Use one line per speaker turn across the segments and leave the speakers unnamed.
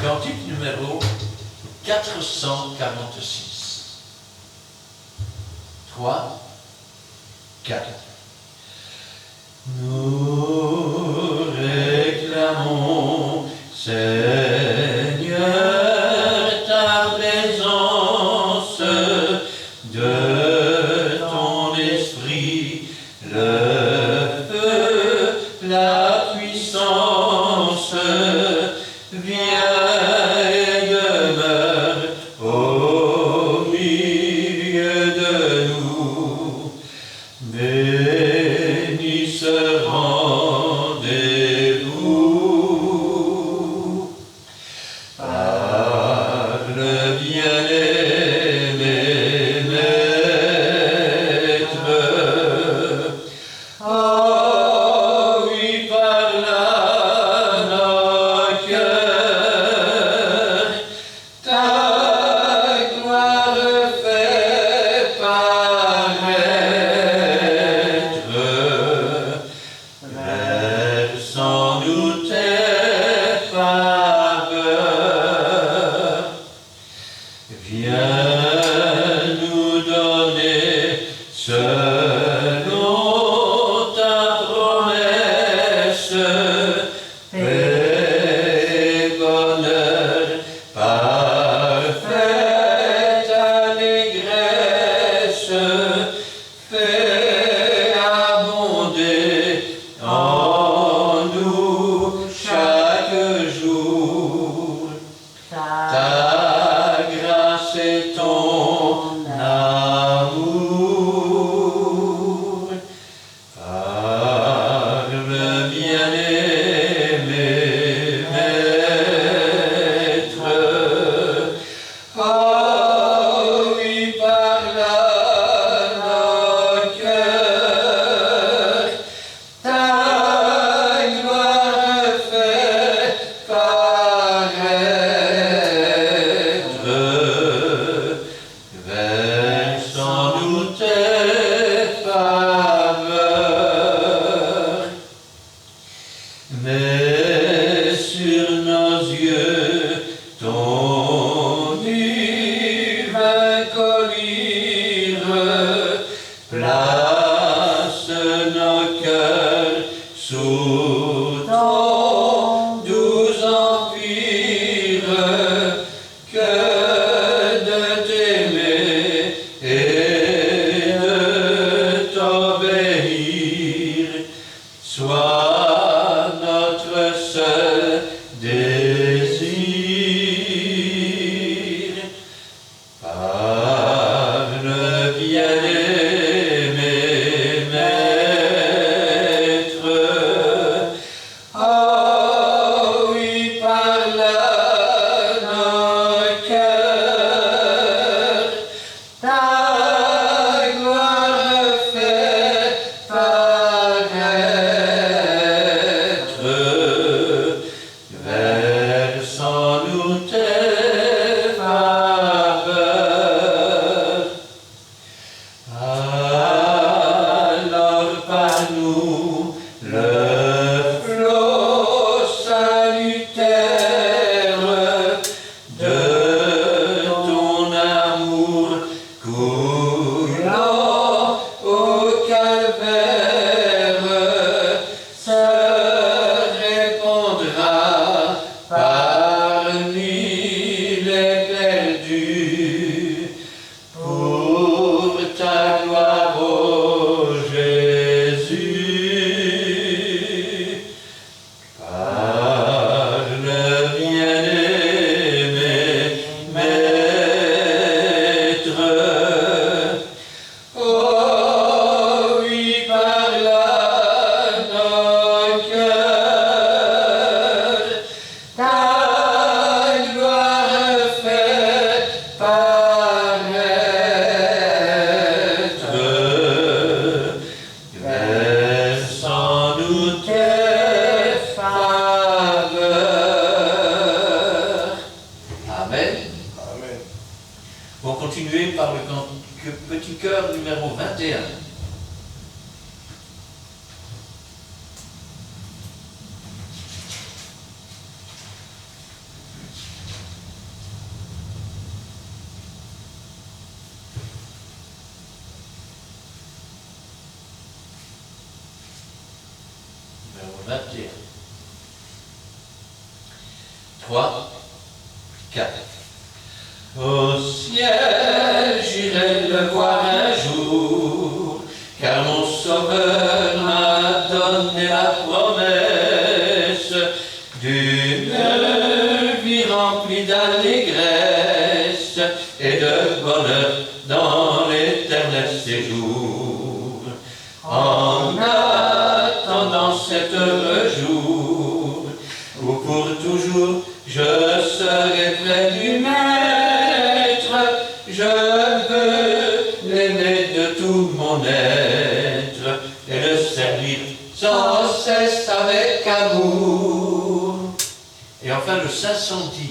Cantique numéro 446. 3, 4. Nous réclamons, Seigneur, ta présence, de ton esprit, le feu, la puissance, viens et demeure au milieu de nous. Bénis ce rendez-vous. Parle, bien-aimé maître. Oh oui, parle à nos cœurs. Ta gloire fait paraître, versons-nous tes faveurs. Viens nous donner selon ta promesse, paix, bonheur, parfaite allégresse, fais abonder en nous chaque jour. Ta grâce et ton amour. Parle, bien-aimé maître. Oh oui, parle à nos cœurs. Ta gloire fait paraître, versons-nous tes faveurs. Mets sur nos yeux ton divin collyre, place nos cœurs sous ton doux empire, que de t'aimer et de t'obéir soit notre seul désir. Parle, bien-aimé maître. Oh oui, parle à nos cœurs. Ta gloire fait paraître, versons-nous tes faveurs. Alors par nous le flot salutaire de ton amour coulant au calvaire se répandra parmi les perdus pour ta gloire, ô Jésus. Parle, bien-aimé maître. Oh oui, parle à nos cœurs. Ta gloire fait paraître, versons-nous tes faveurs. Amen.
Amen.
On va continuer par le petit cœur numéro 21. 21. 3, 4. Au ciel, j'irai le voir un jour, car mon Sauveur m'a donné la promesse d'une vie remplie d'allégresse et de bonheur dans l'éternel séjour. En attendant cet heureux jour, où pour toujours je serai près du Maître, je veux l'aimer de tout mon être et le servir sans cesse avec amour. Et enfin le 510.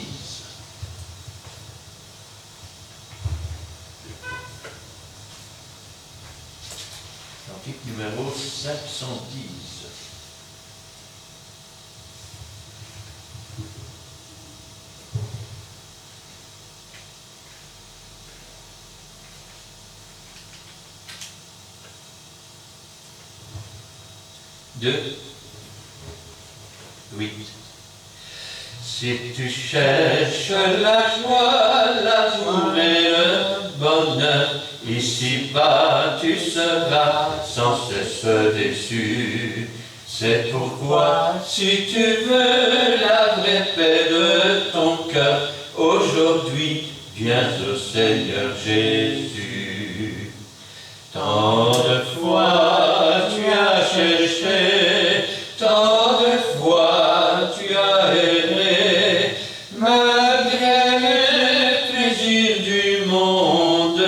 Cantique numéro 510. Deux, 8. Si tu cherches la joie, l'amour et le bonheur, ici-bas tu seras sans cesse déçu. C'est pourquoi, si tu veux la vraie paix de ton cœur, aujourd'hui viens au Seigneur Jésus. Tant de fois tu as cherché, tant de fois tu as erré, malgré les plaisirs du monde,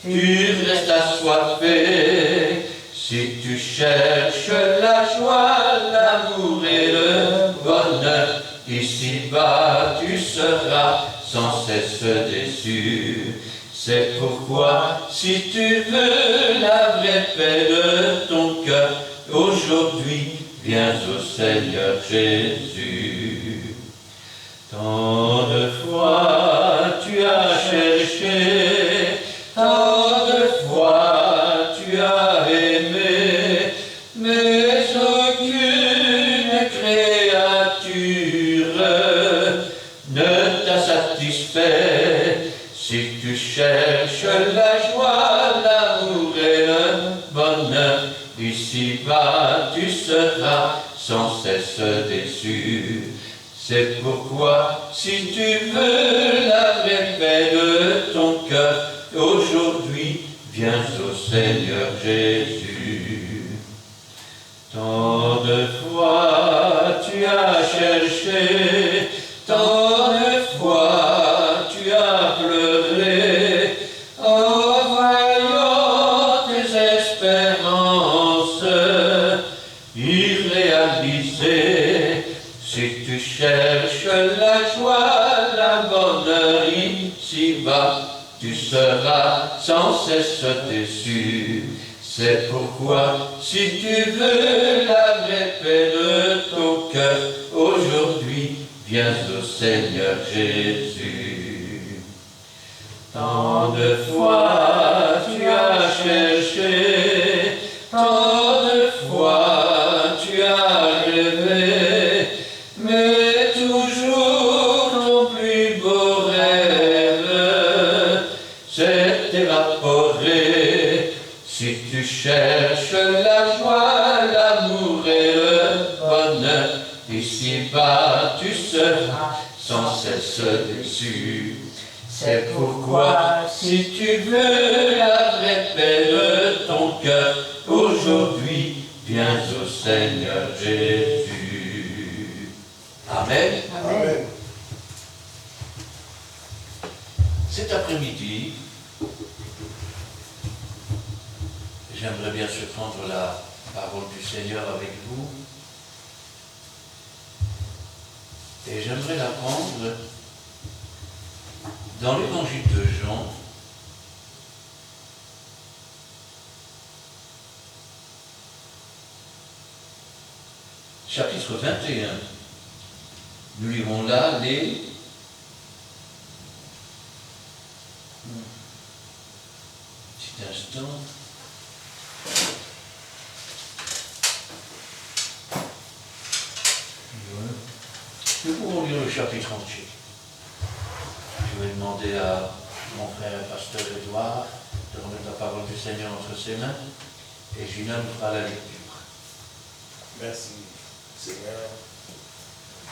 tu restes assoiffé. Si tu cherches la joie, l'amour et le bonheur, ici-bas tu seras sans cesse déçu. C'est pourquoi, si tu veux la vraie paix de ton cœur, aujourd'hui viens au Seigneur Jésus. Tant de fois tu as cherché, tant de fois tu as aimé, mais aucune créature ne t'a satisfait. Si tu cherches la joie, l'amour et le bonheur, ici-bas tu seras sans cesse déçu. C'est pourquoi, si tu veux la vraie paix de ton cœur, aujourd'hui viens au Seigneur Jésus. Tant de fois tu as cherché, tant de fois tu as pleuré, en voyant tes espérances irréalisées. Si tu cherches la joie, la bonheur ici-bas, tu seras sans cesse déçu. C'est pourquoi, si tu veux la vraie paix de ton cœur, aujourd'hui viens au Seigneur Jésus. Tant de fois tu as cherché, tant de fois tu as rêvé, mais toujours ton plus beau rêve s'est évaporé. Si tu cherches la joie, l'amour et le bonheur, ici-bas tu seras sans cesse déçu. C'est pourquoi, si tu veux la vraie paix de ton cœur, aujourd'hui viens au Seigneur Jésus. Amen.
Amen.
Cet après-midi, j'aimerais bien se prendre la parole du Seigneur avec vous. Et j'aimerais la prendre dans l'évangile de Jean, chapitre 21. Nous lirons là les petit instant. pouvons lire le chapitre entier. Je vais demander à mon frère et pasteur Édouard de remettre la parole du Seigneur entre ses mains et Gina nous fera la lecture.
Merci Seigneur,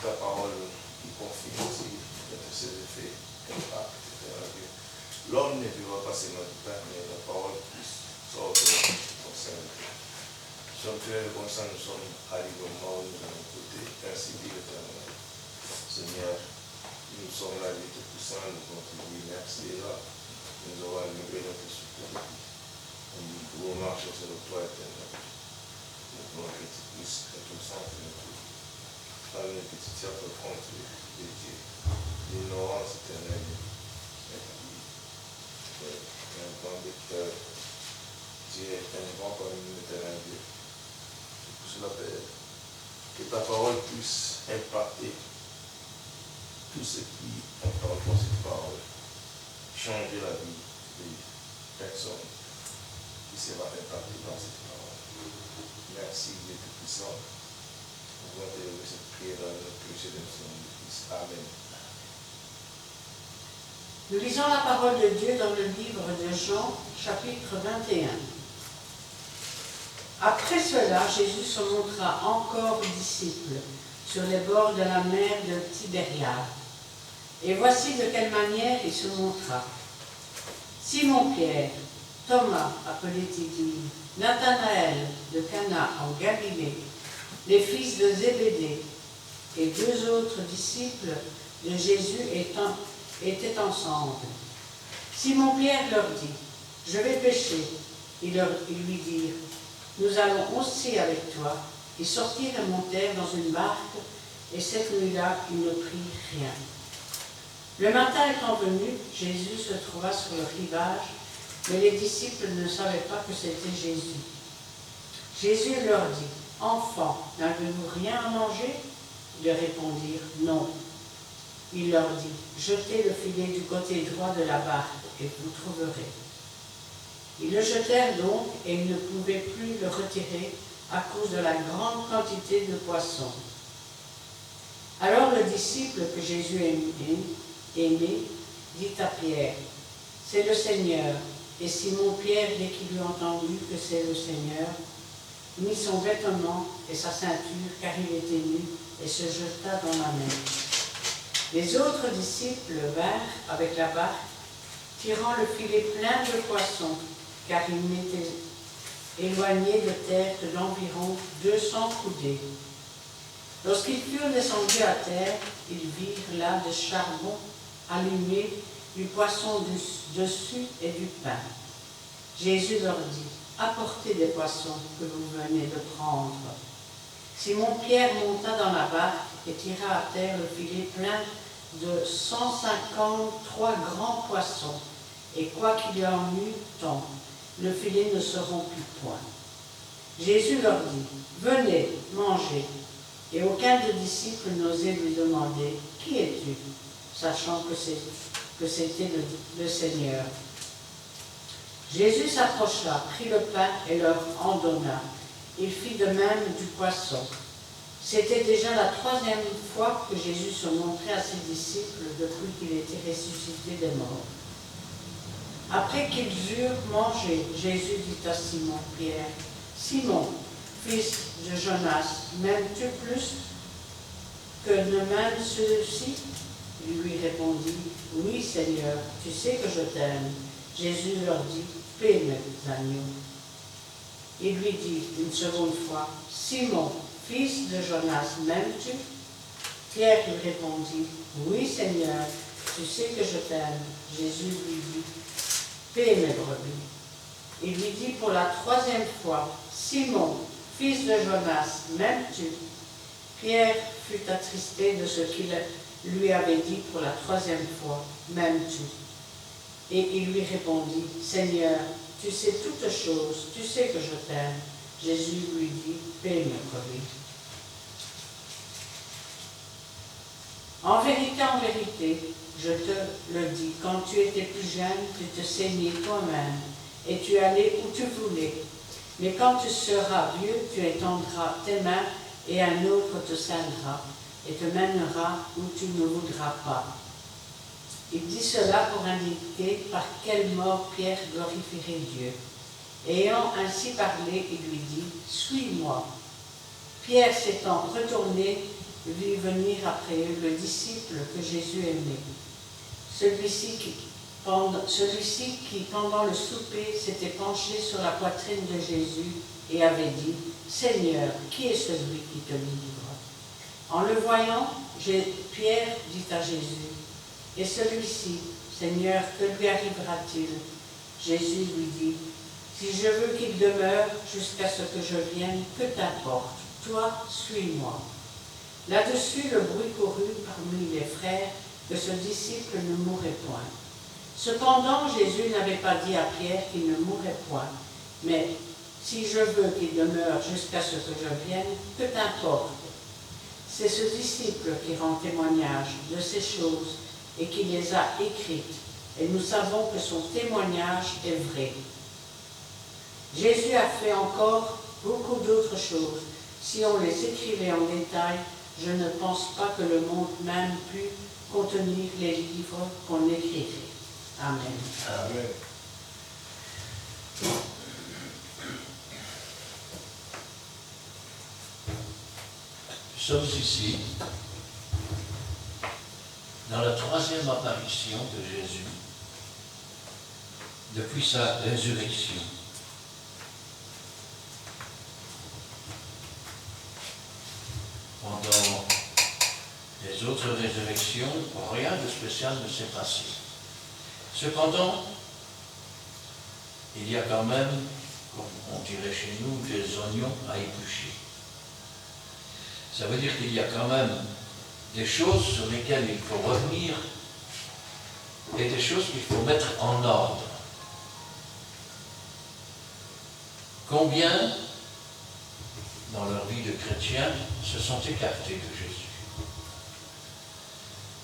ta parole qui confie aussi de ses effets, impact, etc. L'homme ne vivra pas seulement du pain, mais la parole plus sortir au sein de Dieu. Sanctuaire comme ça, nous sommes arrivés au mort, nous allons écouter, ainsi dit l'Éternel. Seigneur, nous sommes là, Dieu Tout-Puissant, nous contribuons, merci déjà. Nous avons levé notre souffle. Nous marchons sur le toit éternel. Nous pouvons que tu puisses être au centre de tout. Par une petite cercle frontière de Dieu. L'ignorance éternelle. Un grand de cœur. Dieu est un grand comme l'éternel Dieu. C'est pour cela, Père, que ta parole puisse impacter tout ce qui entend dans cette parole. Changer la vie des personnes qui sera impactée dans cette parole. Merci, Dieu Tout-Puissant. Nous voulons élever cette prière dans le péché de son Fils. Amen.
Nous lisons la parole de Dieu dans le livre de Jean, chapitre 21. Après cela, Jésus se montra encore aux disciples sur les bords de la mer de Tibériade. Et voici de quelle manière il se montra. Simon-Pierre, Thomas, appelé Didyme, Nathanaël de Cana en Galilée, les fils de Zébédée et 2 autres disciples de Jésus étaient ensemble. Simon-Pierre leur dit, « Je vais pêcher. » Ils lui dirent, « Nous allons aussi avec toi. » Ils sortirent et montèrent dans une barque, et cette nuit-là, ils ne prirent rien. Le matin étant venu, Jésus se trouva sur le rivage, mais les disciples ne savaient pas que c'était Jésus. Jésus leur dit, « Enfants, n'avez-vous rien à manger ?» Ils répondirent, « Non. » Il leur dit, « Jetez le filet du côté droit de la barque, et vous trouverez. » Ils le jetèrent donc, et ils ne pouvaient plus le retirer à cause de la grande quantité de poissons. Alors le disciple que Jésus aimait dit à Pierre, « C'est le Seigneur. » Et Simon-Pierre, dès qu'il eut entendu que c'est le Seigneur, mit son vêtement et sa ceinture, car il était nu, et se jeta dans la mer. Les autres disciples vinrent avec la barque, tirant le filet plein de poissons, car ils n'étaient éloignés de terre que d'environ 200 coudées. Lorsqu'ils furent descendus à terre, ils virent là des charbons allumés, du poisson dessus et du pain. Jésus leur dit, « Apportez des poissons que vous venez de prendre. » Simon-Pierre monta dans la barque et tira à terre le filet plein de 153 grands poissons, et quoiqu'il y en eût tant, le filet ne se rompit point. Jésus leur dit, « Venez, mangez. » Et aucun des disciples n'osait lui demander, « Qui es-tu » sachant que c'était le Seigneur. Jésus s'approcha, prit le pain et leur en donna. Il fit de même du poisson. C'était déjà la 3e fois que Jésus se montrait à ses disciples depuis qu'il était ressuscité des morts. Après qu'ils eurent mangé, Jésus dit à Simon-Pierre, « Simon, fils de Jonas, m'aimes-tu plus que ne m'aiment ceux-ci » Il lui répondit, « Oui, Seigneur, tu sais que je t'aime. » Jésus leur dit, « Paix mes agneaux. » Il lui dit une seconde fois, « Simon, fils de Jonas, m'aimes-tu » Pierre lui répondit, « Oui, Seigneur, tu sais que je t'aime. » Jésus lui dit, « Paix mes brebis. » Il lui dit pour la 3e fois, « Simon, fils de Jonas, m'aimes-tu » Pierre fut attristé de ce qu'il lui avait dit pour la 3e fois, « M'aimes-tu » Et il lui répondit, « Seigneur, tu sais toutes choses, tu sais que je t'aime. » Jésus lui dit, « Paix mes brebis. » En vérité, je te le dis, quand tu étais plus jeune, tu te saignais toi-même, et tu allais où tu voulais. Mais quand tu seras vieux, tu étendras tes mains, et un autre te saignera, et te mènera où tu ne voudras pas. Il dit cela pour indiquer par quelle mort Pierre glorifierait Dieu. Ayant ainsi parlé, il lui dit, « Suis-moi ». Pierre s'étant retourné, vit venir après eux le disciple que Jésus aimait. Celui-ci qui, pendant le souper, s'était penché sur la poitrine de Jésus et avait dit, « Seigneur, qui est celui qui te livre ?» En le voyant, Pierre dit à Jésus, « Et celui-ci, Seigneur, que lui arrivera-t-il » Jésus lui dit, « Si je veux qu'il demeure jusqu'à ce que je vienne, que t'importe, toi, suis-moi. » Là-dessus, le bruit courut parmi les frères que ce disciple ne mourrait point. Cependant, Jésus n'avait pas dit à Pierre qu'il ne mourrait point, mais « Si je veux qu'il demeure jusqu'à ce que je vienne, que t'importe. » C'est ce disciple qui rend témoignage de ces choses et qui les a écrites, et nous savons que son témoignage est vrai. Jésus a fait encore beaucoup d'autres choses. Si on les écrivait en détail, je ne pense pas que le monde même pût contenir les livres qu'on écrirait. Amen.
Amen.
Nous sommes ici dans la troisième apparition de Jésus depuis sa résurrection. Pendant les autres résurrections, rien de spécial ne s'est passé. Cependant, il y a quand même, comme on dirait chez nous, des oignons à éplucher. Ça veut dire qu'il y a quand même des choses sur lesquelles il faut revenir et des choses qu'il faut mettre en ordre. Combien, dans leur vie de chrétien, se sont écartés de Jésus?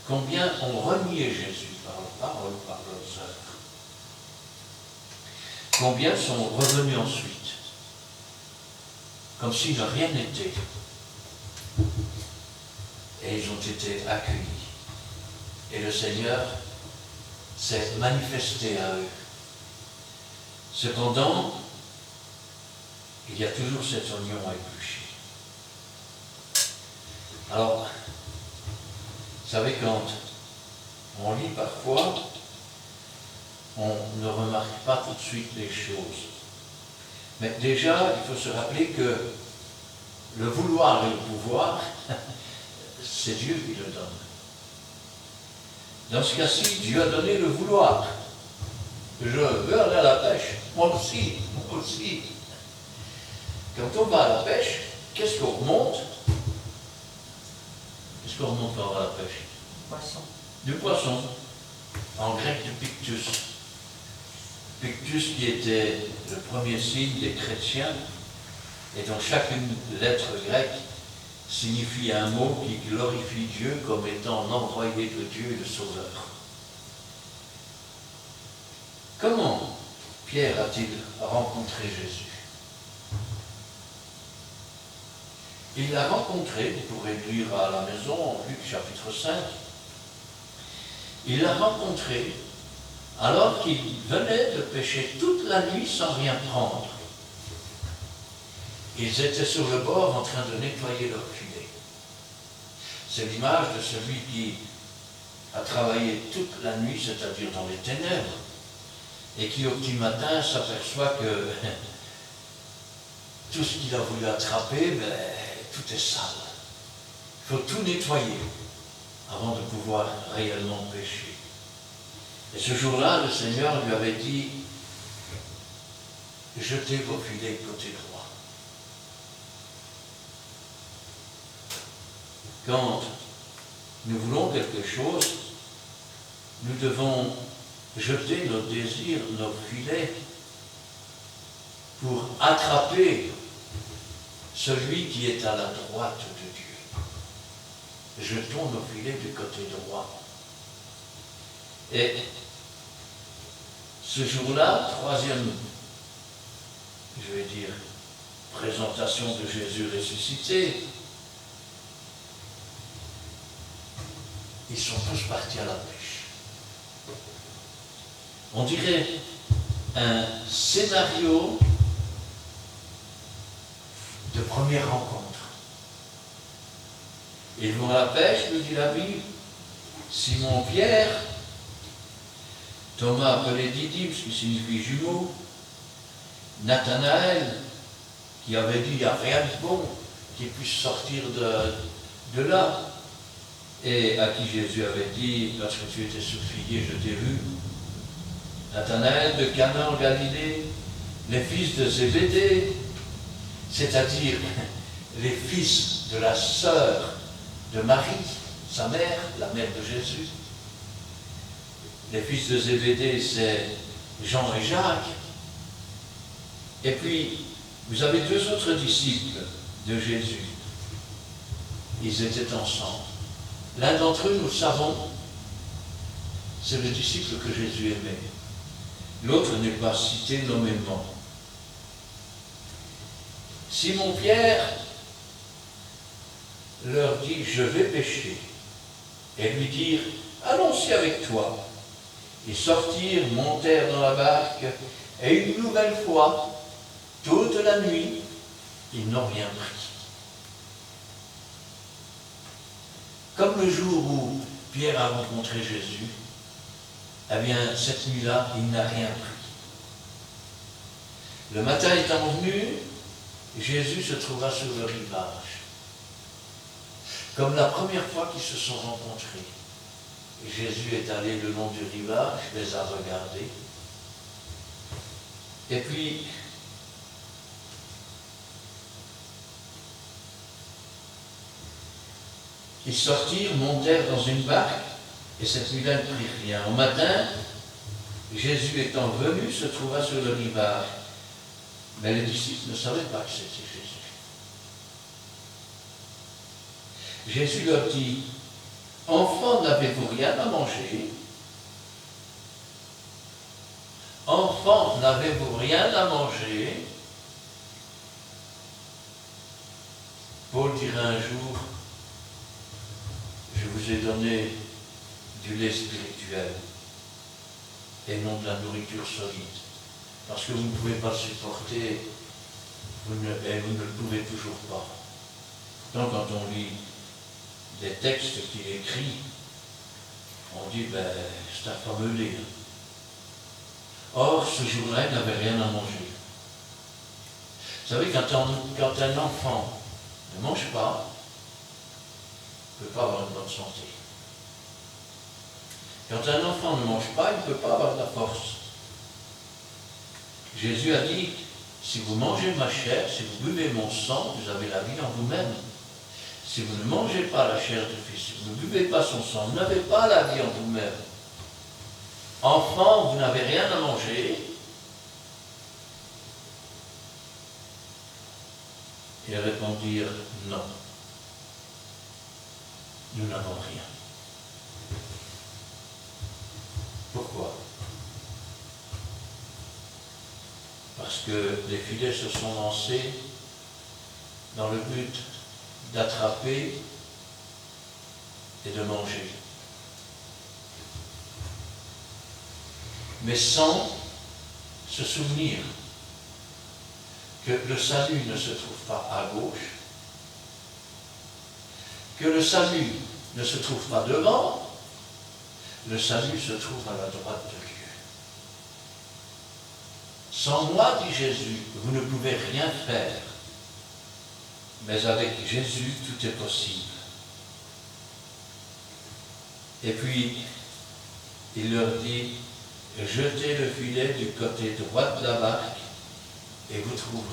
Combien ont renié Jésus par leurs paroles, par leurs œuvres? Combien sont revenus ensuite, comme si de rien n'était? Et ils ont été accueillis. Et le Seigneur s'est manifesté à eux. Cependant, il y a toujours cet oignon à éplucher. Alors, vous savez, quand on lit parfois, on ne remarque pas tout de suite les choses. Mais déjà, il faut se rappeler que le vouloir et le pouvoir, c'est Dieu qui le donne. Dans ce cas-ci, Dieu a donné le vouloir. Je veux aller à la pêche. Moi aussi, moi aussi. Quand on va à la pêche, qu'est-ce qu'on remonte? Qu'est-ce qu'on remonte quand on va à la pêche?
Poisson.
Du poisson. En grec, du pictus. Pictus qui était le premier signe des chrétiens, et dont chaque lettre grecque signifie un mot qui glorifie Dieu comme étant l'envoyé de Dieu et le Sauveur. Comment Pierre a-t-il rencontré Jésus? Il l'a rencontré, vous pourrez lire à la maison, en Luc chapitre 5, il l'a rencontré alors qu'il venait de pêcher toute la nuit sans rien prendre. Ils étaient sur le bord en train de nettoyer leur filet. C'est l'image de celui qui a travaillé toute la nuit, c'est-à-dire dans les ténèbres, et qui au petit matin s'aperçoit que tout ce qu'il a voulu attraper, tout est sale. Il faut tout nettoyer avant de pouvoir réellement pêcher. Et ce jour-là, le Seigneur lui avait dit, jetez vos filets côté droit. Quand nous voulons quelque chose, nous devons jeter nos désirs, nos filets, pour attraper celui qui est à la droite de Dieu. Jetons nos filets du côté droit. Et ce jour-là, troisième, je vais dire, présentation de Jésus ressuscité, ils sont tous partis à la pêche. On dirait un scénario de première rencontre. Ils vont à la pêche, nous dit la Bible. Simon-Pierre, Thomas appelé Didyme, ce qui signifie jumeau, Nathanaël, qui avait dit il n'y a rien de bon qui puisse sortir de là, et à qui Jésus avait dit lorsque tu étais sur figuier, je t'ai vu. Nathanaël de Cana en Galilée, les fils de Zébédée, c'est-à-dire les fils de la sœur de Marie, sa mère, la mère de Jésus. Les fils de Zébédée, c'est Jean et Jacques. Et puis, vous avez deux autres disciples de Jésus. Ils étaient ensemble. L'un d'entre eux, nous le savons, c'est le disciple que Jésus aimait. L'autre n'est pas cité nommément. Simon-Pierre leur dit, je vais pêcher. Et lui dire, allons-y avec toi. Ils sortirent, montèrent dans la barque, et une nouvelle fois, toute la nuit, ils n'ont rien pris. Comme le jour où Pierre a rencontré Jésus, eh bien, cette nuit-là, il n'a rien pris. Le matin étant venu, Jésus se trouva sur le rivage. Comme la première fois qu'ils se sont rencontrés. Jésus est allé le long du rivage, les a regardés. Et puis, ils sortirent, montèrent dans une barque, et cette nuit-là ne prit rien. Au matin, Jésus étant venu, se trouva sur le rivage. Mais les disciples ne savaient pas que c'était Jésus. Jésus leur dit, « Enfants, n'avez-vous rien à manger? Enfants, n'avez-vous rien à manger ?» Paul dira un jour, « Je vous ai donné du lait spirituel et non de la nourriture solide, parce que vous ne pouvez pas le supporter, et vous ne le pouvez toujours pas. » Donc quand on lit des textes qu'il écrit, on dit, ben, c'est un fameux lait. Or, ce jour-là, il n'avait rien à manger. Vous savez, quand un enfant ne mange pas, il ne peut pas avoir une bonne santé. Quand un enfant ne mange pas, il ne peut pas avoir de la force. Jésus a dit, si vous mangez ma chair, si vous buvez mon sang, vous avez la vie en vous-même. Si vous ne mangez pas la chair du Fils, si vous ne buvez pas son sang, vous n'avez pas la vie en vous-même. Enfants, vous n'avez rien à manger. Ils répondirent non. Nous n'avons rien. Pourquoi? Parce que les filets se sont lancés dans le but d'attraper et de manger. Mais sans se souvenir que le salut ne se trouve pas à gauche, que le salut ne se trouve pas devant, le salut se trouve à la droite de Dieu. Sans moi, dit Jésus, vous ne pouvez rien faire. Mais avec Jésus, tout est possible. Et puis, il leur dit, jetez le filet du côté droit de la barque et vous trouverez.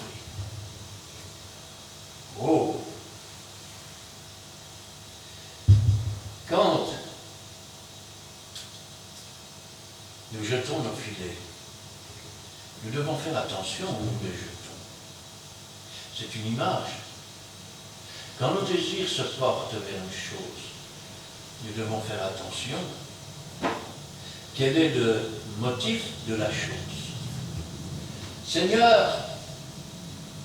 Oh! Quand nous jetons nos filets, nous devons faire attention où nous les jetons. C'est une image. Quand nos désirs se portent vers une chose, nous devons faire attention. Quel est le motif de la chose? Seigneur,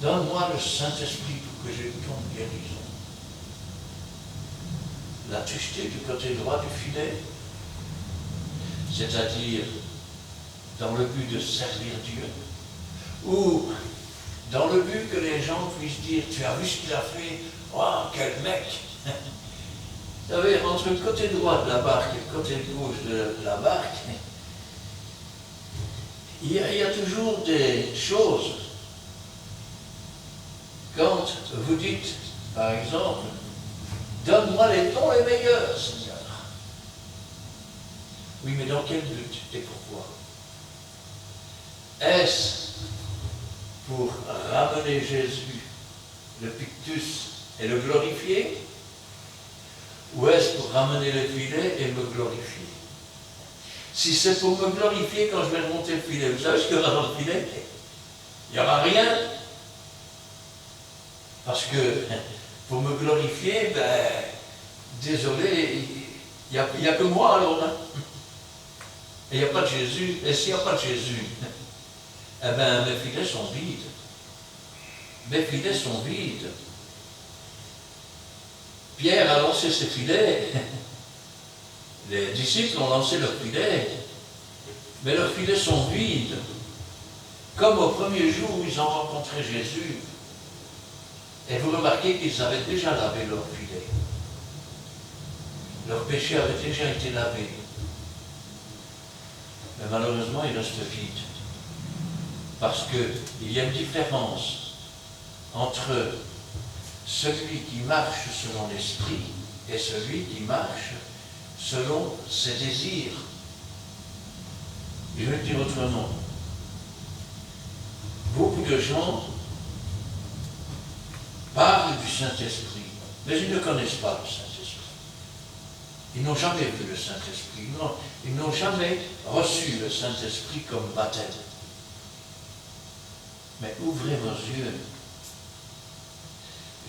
donne-moi le Saint-Esprit pour que j'ai ton guérison. l'as-tu jeté du côté droit du filet? C'est-à-dire dans le but de servir Dieu? Ou dans le but que les gens puissent dire, tu as vu ce qu'il a fait? Oh, quel mec! Vous savez, entre le côté droit de la barque et le côté gauche de la barque, il y a toujours des choses. Quand vous dites, par exemple, donne-moi les dons les meilleurs, Seigneur. Oui, mais dans quel but et pourquoi? Est-ce pour ramener Jésus, le pictus, et le glorifier? Ou est-ce pour ramener le filet et me glorifier? Si c'est pour me glorifier quand je vais remonter le filet, vous savez ce qu'il y aura dans le filet? Il n'y aura rien. Parce que pour me glorifier, ben, désolé, il n'y a que moi alors. Hein? Et il n'y a pas de Jésus. Et s'il n'y a pas de Jésus, eh bien mes filets sont vides. Mes filets sont vides. Pierre a lancé ses filets. Les disciples ont lancé leurs filets. Mais leurs filets sont vides. Comme au premier jour où ils ont rencontré Jésus. Et vous remarquez qu'ils avaient déjà lavé leurs filets. Leur péché avait déjà été lavé. Mais malheureusement, ils restent vides. Parce qu'il y a une différence entre celui qui marche selon l'esprit et celui qui marche selon ses désirs. Je vais le dire autrement. Beaucoup de gens parlent du Saint-Esprit, mais ils ne connaissent pas le Saint-Esprit. Ils n'ont jamais vu le Saint-Esprit, ils n'ont jamais reçu le Saint-Esprit comme baptême. Mais ouvrez vos yeux.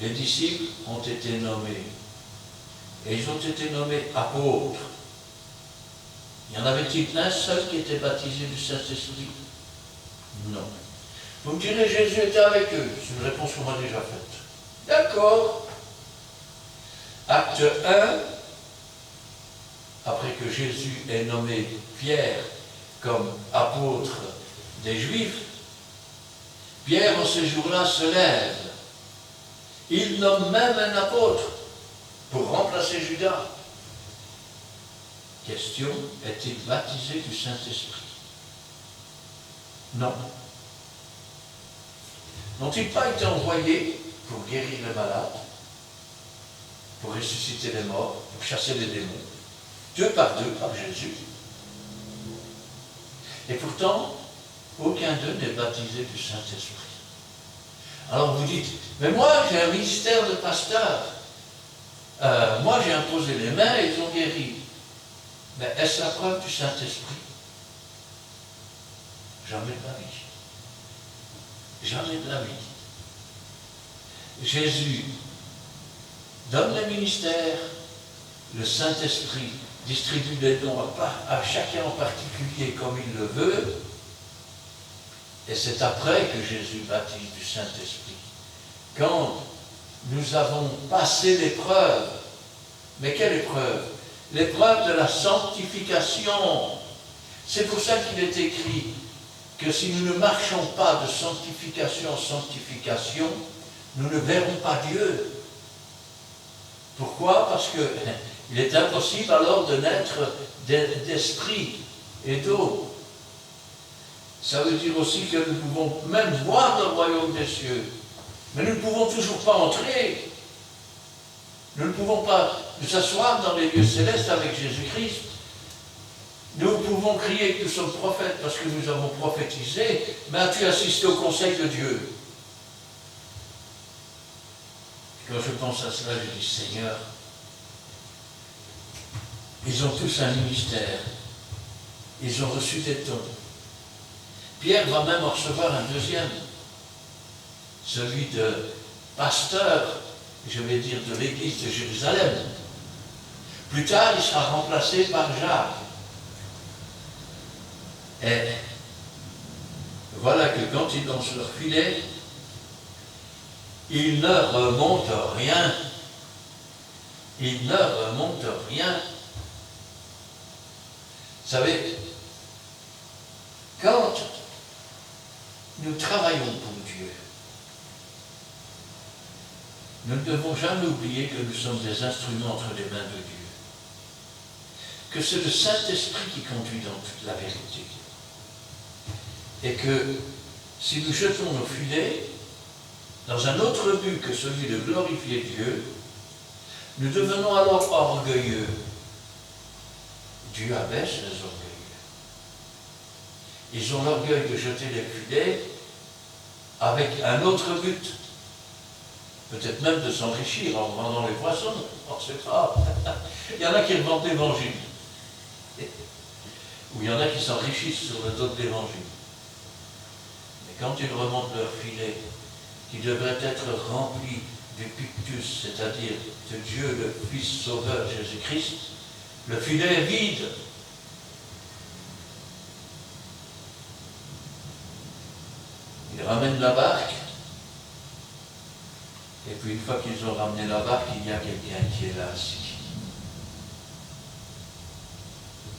Les disciples ont été nommés, et ils ont été nommés apôtres. Y en avait-il un seul qui était baptisé du Saint-Esprit? Non. Vous me direz, Jésus était avec eux. C'est une réponse qu'on m'a déjà faite. D'accord. Acte 1, après que Jésus ait nommé Pierre comme apôtre des Juifs, Pierre en ce jour-là se lève. Il nomme même un apôtre pour remplacer Judas. Question, est-il baptisé du Saint-Esprit? Non. N'ont-ils pas été envoyés pour guérir les malades, pour ressusciter les morts, pour chasser les démons, deux par Jésus? Et pourtant, aucun d'eux n'est baptisé du Saint-Esprit. Alors vous dites, mais moi j'ai un ministère de pasteur, moi j'ai imposé les mains et ils ont guéri. Mais est-ce la preuve du Saint-Esprit? Jamais de la vie. Jamais de la vie. Jésus donne le ministère, le Saint-Esprit distribue des dons à chacun en particulier comme il le veut, et c'est après que Jésus baptise du Saint-Esprit. Quand nous avons passé l'épreuve, mais quelle épreuve? L'épreuve de la sanctification. C'est pour ça qu'il est écrit que si nous ne marchons pas de sanctification en sanctification, nous ne verrons pas Dieu. Pourquoi? Parce qu'il est impossible alors de naître d'esprit et d'eau. Ça veut dire aussi que nous pouvons même voir le royaume des cieux, mais nous ne pouvons toujours pas entrer. Nous ne pouvons pas nous asseoir dans les lieux célestes avec Jésus-Christ. Nous pouvons crier que nous sommes prophètes parce que nous avons prophétisé, mais as-tu assisté au conseil de Dieu? Quand je pense à cela, je dis, Seigneur, ils ont tous un ministère, ils ont reçu des dons. Pierre va même en recevoir un deuxième, celui de pasteur, je vais dire de l'église de Jérusalem. Plus tard, il sera remplacé par Jacques. Et voilà que quand ils lancent leur filet, ils ne remontent rien. Il ne remonte rien. Vous savez, quand nous travaillons pour Dieu, nous ne devons jamais oublier que nous sommes des instruments entre les mains de Dieu. Que c'est le Saint-Esprit qui conduit dans toute la vérité. Et que si nous jetons nos filets dans un autre but que celui de glorifier Dieu, nous devenons alors orgueilleux. Dieu abaisse les orgueilleux. Ils ont l'orgueil de jeter les filets avec un autre but. Peut-être même de s'enrichir en vendant les poissons, on ne sait pas. Il y en a qui revendent l'évangile. Ou il y en a qui s'enrichissent sur le dos de l'évangile. Mais quand ils remontent leur filet, qui devrait être rempli du pictus, c'est-à-dire de Dieu le Fils Sauveur Jésus-Christ, le filet est vide. Ils ramènent la barque, et puis une fois qu'ils ont ramené la barque, il y a quelqu'un qui est là assis.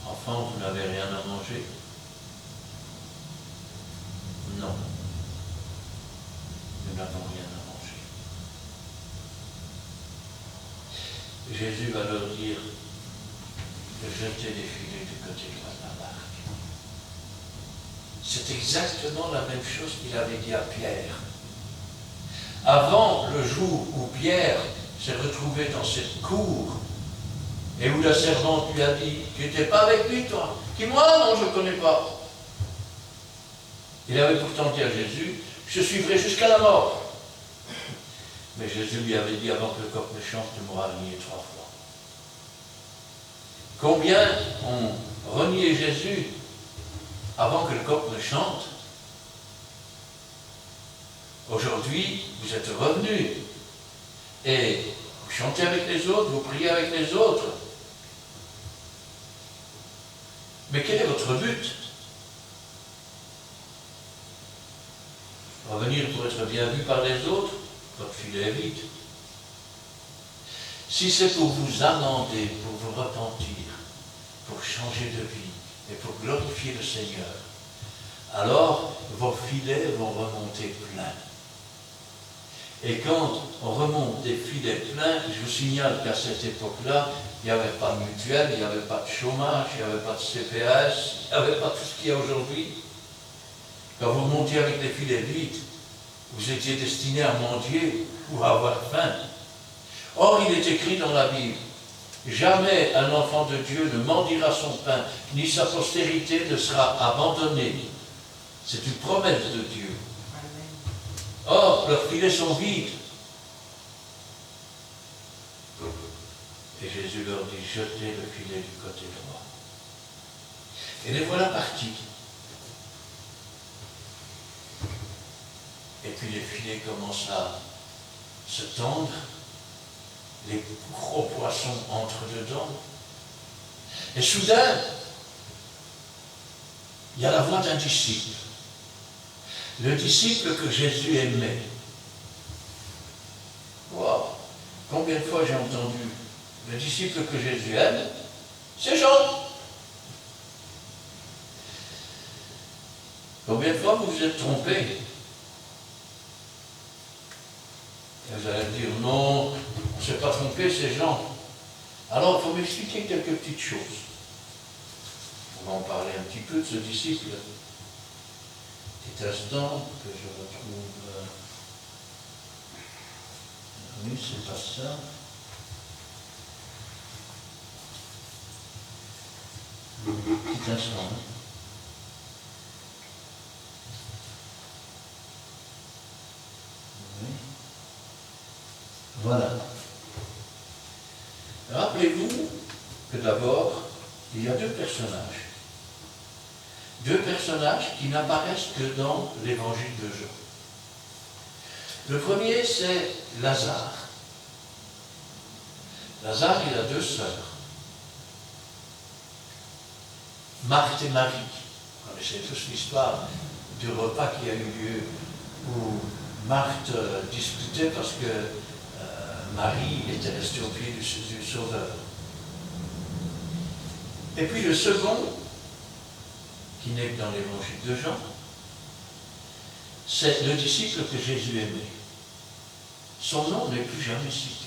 Enfant, vous n'avez rien à manger? Non. Nous n'avons rien à manger. Jésus va leur dire de jeter les filets du côté droit de la barque. C'est exactement la même chose qu'il avait dit à Pierre. Avant le jour où Pierre s'est retrouvé dans cette cour et où la servante lui a dit « Tu n'étais pas avec lui, toi ?»« Qui, moi? Non, je ne connais pas. » Il avait pourtant dit à Jésus « Je suivrai jusqu'à la mort. » Mais Jésus lui avait dit « Avant que le coq ne chante, tu m'auras renié 3 fois. » Combien ont renié Jésus avant que le coq ne chante? Aujourd'hui, vous êtes revenus et vous chantez avec les autres, vous priez avec les autres. Mais quel est votre but? Revenir pour être bien vu par les autres? Votre filet est vide. Si c'est pour vous amender, pour vous repentir, pour changer de vie et pour glorifier le Seigneur, alors vos filets vont remonter pleins. Et quand on remonte des filets pleins, je vous signale qu'à cette époque-là, il n'y avait pas de mutuelle, il n'y avait pas de chômage, il n'y avait pas de CPS, il n'y avait pas tout ce qu'il y a aujourd'hui. Quand vous remontiez avec les filets vides, vous étiez destiné à mendier ou à avoir faim. Or, il est écrit dans la Bible, jamais un enfant de Dieu ne mendiera son pain, ni sa postérité ne sera abandonnée. C'est une promesse de Dieu. Or, leurs filets sont vides. Et Jésus leur dit, jetez le filet du côté droit. Et les voilà partis. Et puis les filets commencent à se tendre, les gros poissons entrent dedans. Et soudain, il y a la voix d'un disciple. Le disciple que Jésus aimait. Wow. Combien de fois j'ai entendu le disciple que Jésus aime, c'est Jean. Combien de fois vous vous êtes trompé? Et vous allez me dire, non, on ne s'est pas trompé, c'est Jean. Alors, il faut m'expliquer quelques petites choses. On va en parler un petit peu de ce disciple. Petit instant que je retrouve. Oui, c'est pas ça. Petit instant. Oui. Voilà. Rappelez-vous que d'abord, il y a deux personnages. Deux personnages qui n'apparaissent que dans l'évangile de Jean. Le premier, c'est Lazare. Lazare, il a deux sœurs. Marthe et Marie. Vous connaissez tous l'histoire du repas qui a eu lieu où Marthe discutait parce que Marie était restée au pied du Sauveur. Et puis le second, qui n'est que dans l'évangile de Jean, c'est le disciple que Jésus aimait. Son nom n'est plus jamais cité.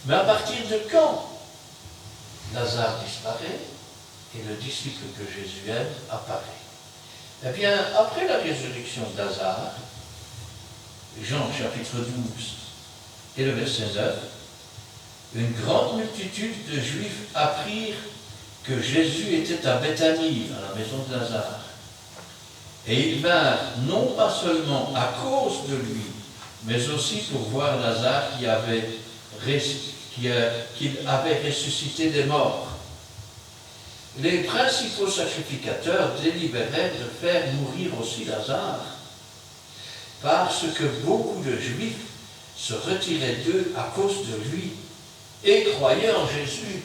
Mais à partir de quand Lazare disparaît et le disciple que Jésus aime apparaît? Eh bien, après la résurrection de Lazare, Jean chapitre 12 et le verset 9, une grande multitude de Juifs apprirent que Jésus était à Béthanie, à la maison de Lazare. Et ils vinrent non pas seulement à cause de lui, mais aussi pour voir Lazare qu'il avait ressuscité des morts. Les principaux sacrificateurs délibérèrent de faire mourir aussi Lazare, parce que beaucoup de Juifs se retiraient d'eux à cause de lui et croyaient en Jésus.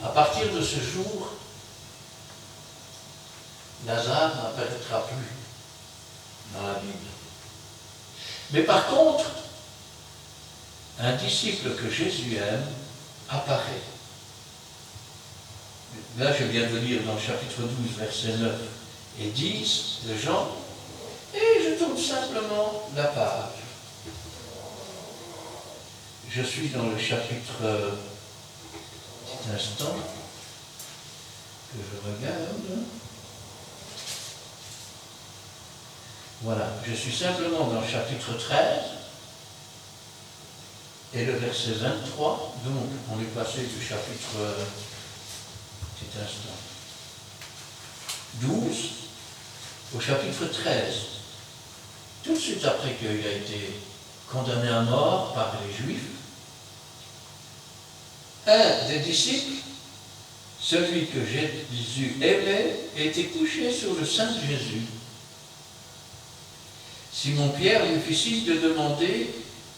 À partir de ce jour, Lazare n'apparaîtra plus dans la Bible. Mais par contre, un disciple que Jésus aime apparaît. Là, je viens de lire dans le chapitre 12, versets 9 et 10 de Jean, et je tourne simplement la page. Je suis dans le chapitre, petit instant, que je regarde. Voilà, je suis simplement dans le chapitre 13 et le verset 23, donc on est passé du chapitre, petit instant, 12 au chapitre 13. Tout de suite après qu'il a été condamné à mort par les Juifs, un des disciples, celui que Jésus aimait, était couché sur le sein de Jésus. Simon-Pierre lui fit signe de demander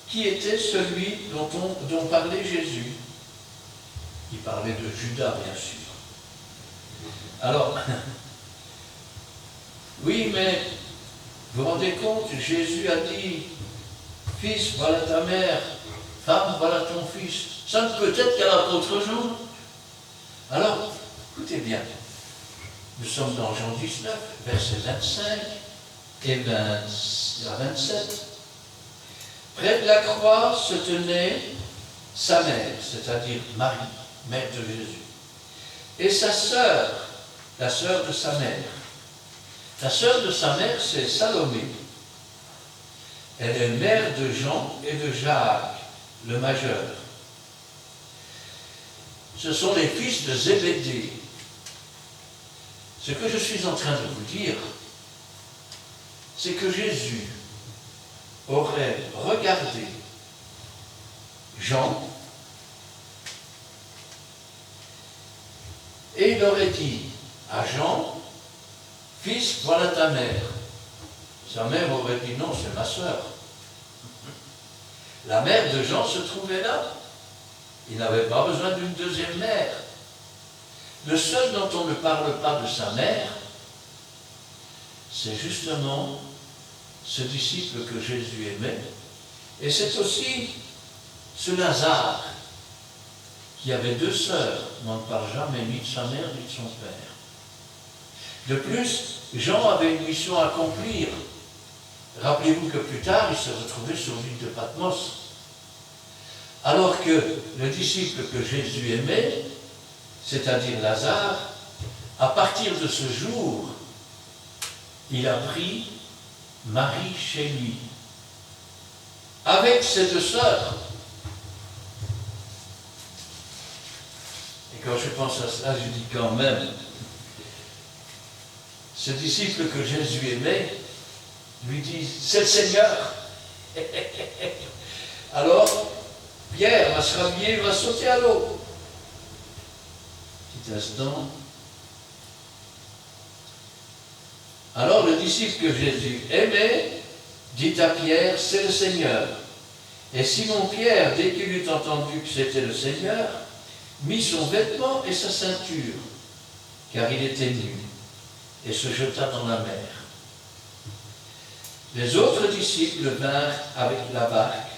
qui était celui dont parlait Jésus. Il parlait de Judas, bien sûr. Alors, oui, mais vous vous rendez compte, Jésus a dit, fils, voilà ta mère, femme, voilà ton fils. Ça ne peut être qu'à l'apôtre Jean. Alors, écoutez bien, nous sommes dans Jean 19, verset 25 et 27. Près de la croix se tenait sa mère, c'est-à-dire Marie, mère de Jésus, et sa sœur, la sœur de sa mère. La sœur de sa mère, c'est Salomé. Elle est mère de Jean et de Jacques, le majeur. Ce sont les fils de Zébédée. Ce que je suis en train de vous dire, c'est que Jésus aurait regardé Jean et il aurait dit à Jean, fils, voilà ta mère. Sa mère aurait dit non, c'est ma sœur. La mère de Jean se trouvait là. Il n'avait pas besoin d'une deuxième mère. Le seul dont on ne parle pas de sa mère, c'est justement ce disciple que Jésus aimait. Et c'est aussi ce Lazare, qui avait deux sœurs. On ne parle jamais ni de sa mère ni de son père. De plus, Jean avait une mission à accomplir. Rappelez-vous que plus tard, il se retrouvait sur l'île de Patmos. Alors que le disciple que Jésus aimait, c'est-à-dire Lazare, à partir de ce jour, il a pris Marie chez lui, avec ses deux sœurs. Et quand je pense à cela, je dis quand même, ce disciple que Jésus aimait, lui dit, c'est le Seigneur. Alors, Pierre va se rhabiller, il va sauter à l'eau. Petit instant. Alors le disciple que Jésus aimait dit à Pierre, c'est le Seigneur. Et Simon-Pierre, dès qu'il eut entendu que c'était le Seigneur, mit son vêtement et sa ceinture, car il était nu, et se jeta dans la mer. Les autres disciples vinrent avec la barque,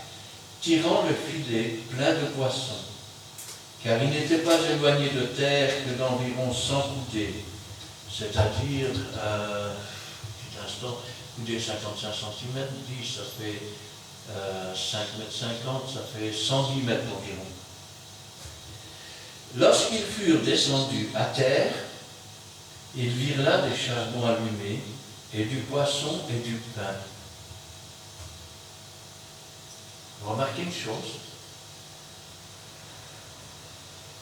tirant le filet plein de poissons, car il n'était pas éloigné de terre que d'environ 100 coudées, c'est-à-dire, petit instant, coudées 55 cm, 10, ça fait 5,50 m, ça fait 110 mètres environ. Lorsqu'ils furent descendus à terre, ils virent là des charbons allumés, et du poisson et du pain. Remarquez une chose,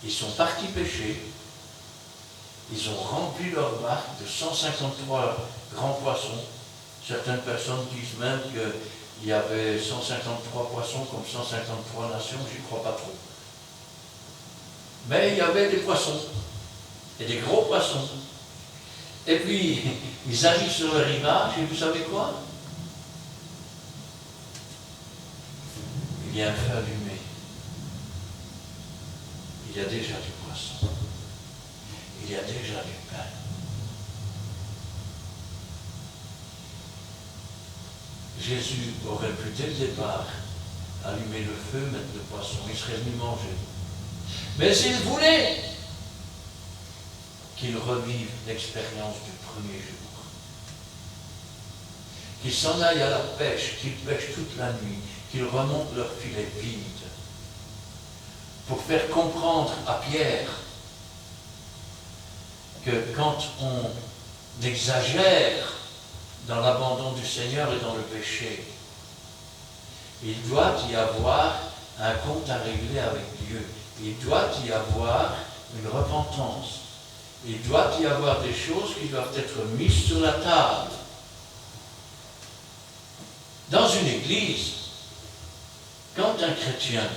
ils sont partis pêcher, ils ont rempli leur barque de 153 grands poissons. Certaines personnes disent même qu'il y avait 153 poissons comme 153 nations, j'y crois pas trop. Mais il y avait des poissons, et des gros poissons. Et puis, ils arrivent sur le rivage, et vous savez quoi? Il y a un feu allumé. Il y a déjà du poisson. Il y a déjà du pain. Jésus aurait pu dès le départ allumer le feu, mettre le poisson, il serait venu manger. Mais il voulait qu'ils revivent l'expérience du premier jour. Qu'ils s'en aillent à la pêche, qu'ils pêchent toute la nuit, qu'ils remontent leur filet vide, pour faire comprendre à Pierre que quand on exagère dans l'abandon du Seigneur et dans le péché, il doit y avoir un compte à régler avec Dieu. Il doit y avoir une repentance. Il doit y avoir des choses qui doivent être mises sur la table. Dans une église, quand un chrétien,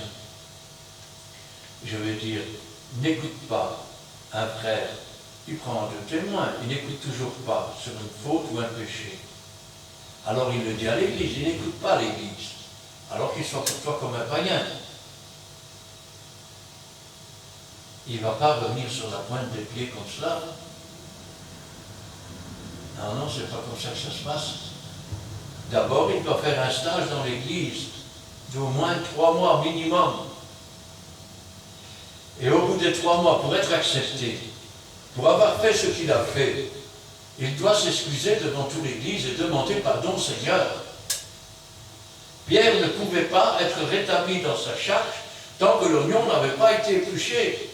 je veux dire, n'écoute pas un frère, il prend deux témoins, il n'écoute toujours pas sur une faute ou un péché. Alors il le dit à l'église, il n'écoute pas l'église, alors qu'il soit pour toi comme un païen. Il ne va pas revenir sur la pointe des pieds comme cela. Non, non, c'est pas comme ça que ça se passe. D'abord, il doit faire un stage dans l'église d'au moins 3 mois minimum. Et au bout des 3 mois, pour être accepté, pour avoir fait ce qu'il a fait, il doit s'excuser devant toute l'église et demander pardon au Seigneur. Pierre ne pouvait pas être rétabli dans sa charge tant que l'oignon n'avait pas été épluché.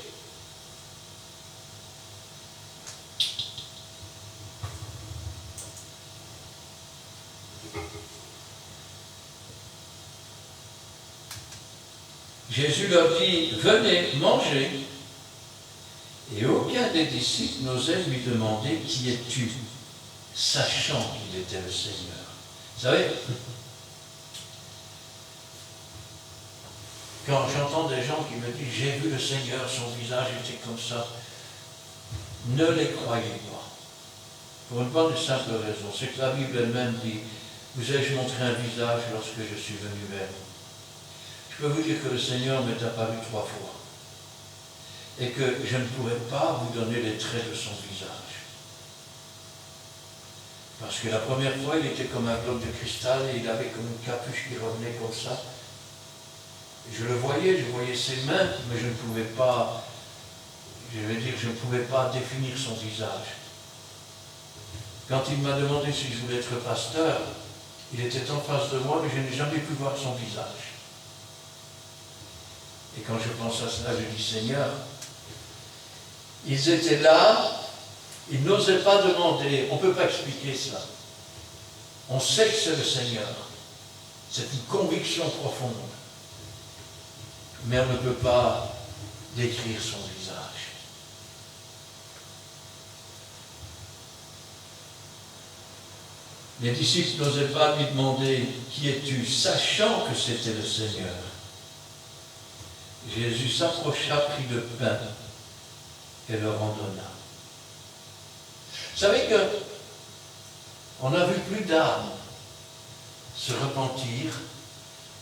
Jésus leur dit, venez, mangez. Et aucun des disciples n'osait lui demander, qui es-tu, sachant qu'il était le Seigneur. Vous savez, quand j'entends des gens qui me disent, j'ai vu le Seigneur, son visage était comme ça, ne les croyez pas. Pour une bonne et simple raison, c'est que la Bible elle-même dit, vous ai-je montré un visage lorsque je suis venu vers vous? Je peux vous dire que le Seigneur m'est apparu 3 fois et que je ne pourrais pas vous donner les traits de son visage. Parce que la première fois, il était comme un bloc de cristal et il avait comme une capuche qui revenait comme ça. Je le voyais, je voyais ses mains, mais je ne pouvais pas, je ne pouvais pas définir son visage. Quand il m'a demandé si je voulais être pasteur, il était en face de moi, mais je n'ai jamais pu voir son visage. Et quand je pense à cela, je dis, Seigneur, ils étaient là, ils n'osaient pas demander, on ne peut pas expliquer cela. On sait que c'est le Seigneur. C'est une conviction profonde. Mais on ne peut pas décrire son visage. Les disciples n'osaient pas lui demander, qui es-tu, sachant que c'était le Seigneur. Jésus s'approcha, prit le pain et leur en donna. Vous savez que on a vu plus d'âmes se repentir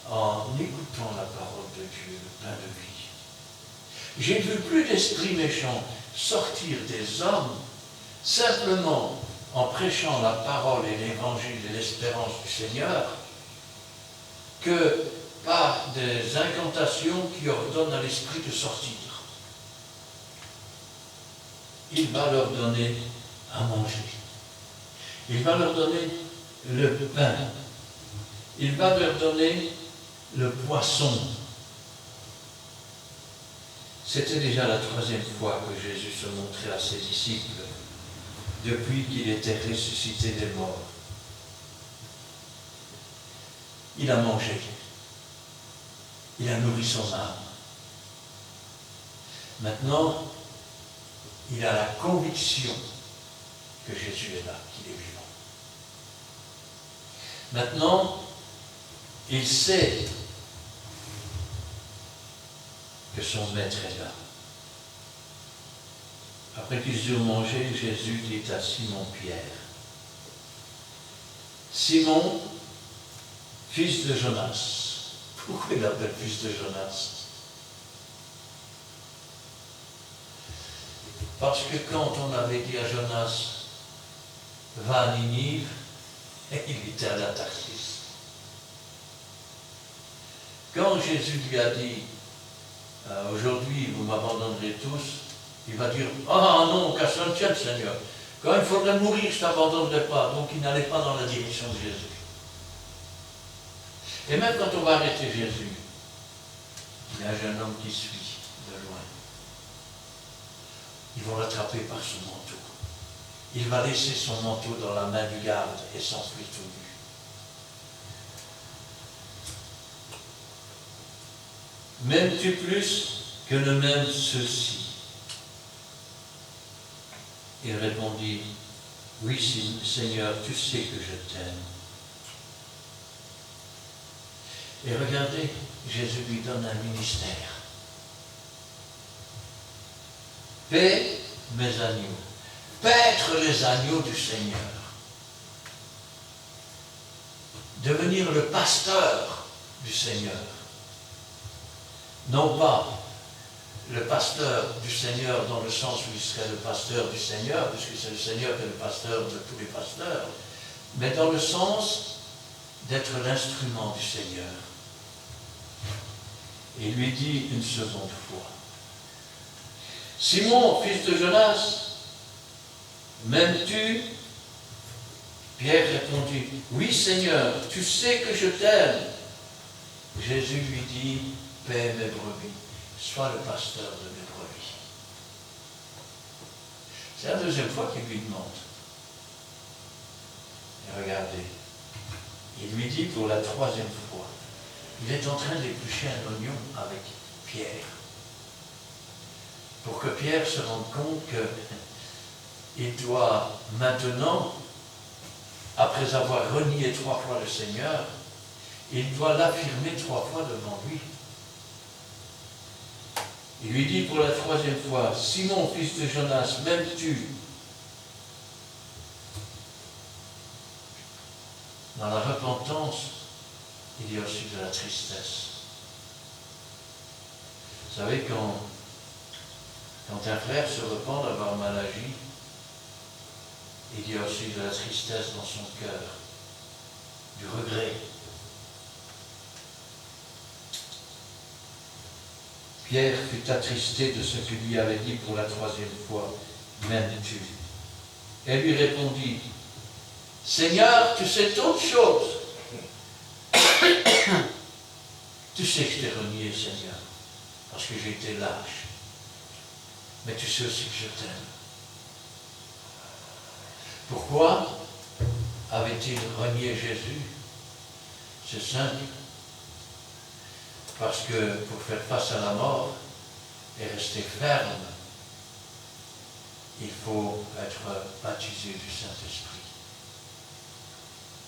en écoutant la parole de Dieu, le pain de vie. J'ai vu plus d'esprits méchants sortir des hommes simplement en prêchant la parole et l'évangile et l'espérance du Seigneur que par des incantations qui ordonnent à l'esprit de sortir. Il va leur donner à manger. Il va leur donner le pain. Il va leur donner le poisson. C'était déjà la 3e fois que Jésus se montrait à ses disciples depuis qu'il était ressuscité des morts. Il a mangé. Il a nourri son âme. Maintenant, il a la conviction que Jésus est là, qu'il est vivant. Maintenant, il sait que son maître est là. Après qu'ils eurent mangé, Jésus dit à Simon-Pierre, Simon, fils de Jonas. Pourquoi il l'appelle fils de Jonas? Parce que quand on avait dit à Jonas, va à Ninive, il était à la Tarsis. Quand Jésus lui a dit, aujourd'hui vous m'abandonnerez tous, il va dire, ah non, qu'à cela ne tienne, Seigneur. Quand il faudrait mourir, je ne t'abandonnerai pas. Donc il n'allait pas dans la direction de Jésus. Et même quand on va arrêter Jésus, il y a un jeune homme qui suit de loin. Ils vont l'attraper par son manteau. Il va laisser son manteau dans la main du garde et s'enfuir tout nu. M'aimes-tu plus que ne m'aiment ceux-ci? Il répondit, oui, Seigneur, tu sais que je t'aime. Et regardez, Jésus lui donne un ministère. Paix mes agneaux. Paître les agneaux du Seigneur. Devenir le pasteur du Seigneur. Non pas le pasteur du Seigneur dans le sens où il serait le pasteur du Seigneur, puisque c'est le Seigneur qui est le pasteur de tous les pasteurs, mais dans le sens d'être l'instrument du Seigneur. Il lui dit une seconde fois, Simon, fils de Jonas, m'aimes-tu? Pierre répondit, oui Seigneur, tu sais que je t'aime. Jésus lui dit, paie mes brebis, sois le pasteur de mes brebis. C'est la 2e fois qu'il lui demande. Et regardez, il lui dit pour la 3e fois, il est en train d'éplucher un oignon avec Pierre. Pour que Pierre se rende compte qu'il doit maintenant, après avoir renié 3 fois le Seigneur, il doit l'affirmer 3 fois devant lui. Il lui dit pour la 3e fois, Simon, fils de Jonas, m'aimes-tu? Dans la repentance, il y a aussi de la tristesse. Vous savez, quand un frère se repent d'avoir mal agi, il y a aussi de la tristesse dans son cœur, du regret. Pierre fut attristé de ce qu'il lui avait dit pour la 3e fois, m'aimes-tu? Elle lui répondit, Seigneur, tu sais toutes choses. Tu sais que je t'ai renié, Seigneur, parce que j'ai été lâche. Mais tu sais aussi que je t'aime. Pourquoi avait-il renié Jésus? C'est simple. Parce que pour faire face à la mort et rester ferme, il faut être baptisé du Saint-Esprit.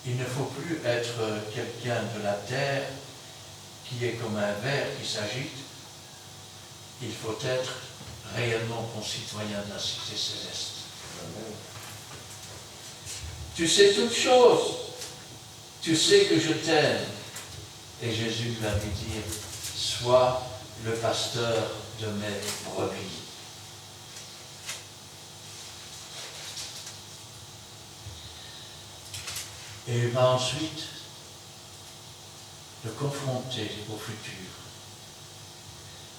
Il ne faut plus être quelqu'un de la terre qui est comme un ver qui s'agite. Il faut être réellement concitoyen de la cité céleste. Amen. Tu sais toutes choses. Tu sais que je t'aime. Et Jésus va lui dire, sois le pasteur de mes brebis. Et il va ensuite de confronter au futur.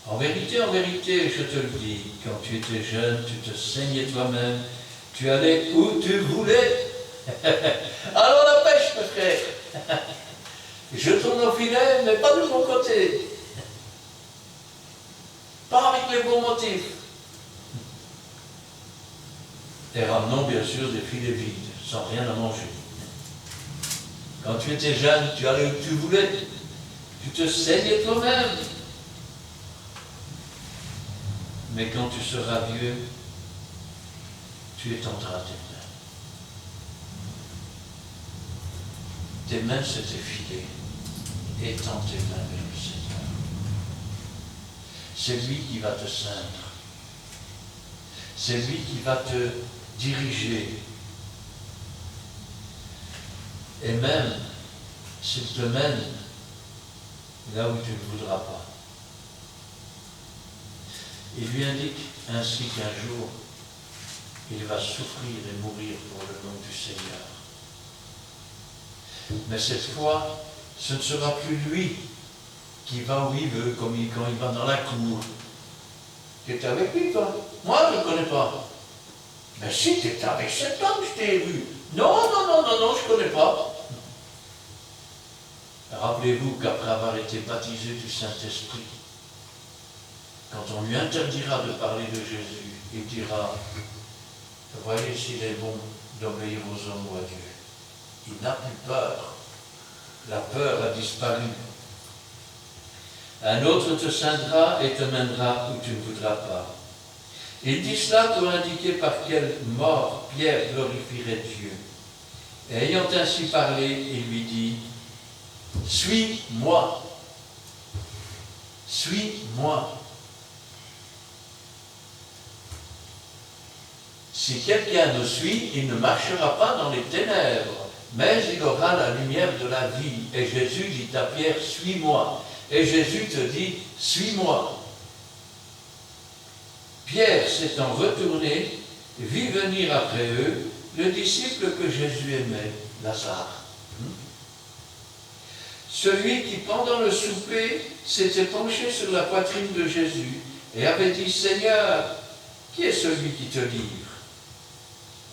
En vérité, je te le dis, quand tu étais jeune, tu te saignais toi-même, tu allais où tu voulais. Alors la pêche, mes frères. Je tourne au filet, mais pas de mon côté. Pas avec les bons motifs. Et ramenons bien sûr des filets vides, sans rien à manger. Quand tu étais jeune, tu allais où tu voulais. Tu te saignais toi-même. Mais quand tu seras vieux, tu étendras tes mains. Tes mains s'étaient filées. Étends tes mains vers le Seigneur. C'est lui qui va te ceindre. C'est lui qui va te diriger. Et même s'il te mène là où tu ne voudras pas. Il lui indique ainsi qu'un jour, il va souffrir et mourir pour le nom du Seigneur. Mais cette fois, ce ne sera plus lui qui va où il veut, comme quand il va dans la cour. Tu étais avec lui, toi? Moi, je ne le connais pas. Mais si, tu étais avec cet homme, je t'ai vu. Non, je ne connais pas. Rappelez-vous qu'après avoir été baptisé du Saint-Esprit, quand on lui interdira de parler de Jésus, il dira, voyez s'il est bon d'obéir aux hommes ou à Dieu. Il n'a plus peur. La peur a disparu. Un autre te ceindra et te mènera où tu ne voudras pas. Il dit cela pour indiquer par quelle mort Pierre glorifierait Dieu. Et ayant ainsi parlé, il lui dit, suis-moi. Suis-moi. Si quelqu'un nous suit, il ne marchera pas dans les ténèbres, mais il aura la lumière de la vie. Et Jésus dit à Pierre, suis-moi. Et Jésus te dit, suis-moi. Pierre s'étant retourné, vit venir après eux le disciple que Jésus aimait, Lazare. Celui qui, pendant le souper, s'était penché sur la poitrine de Jésus et avait dit, Seigneur, qui est celui qui te livre?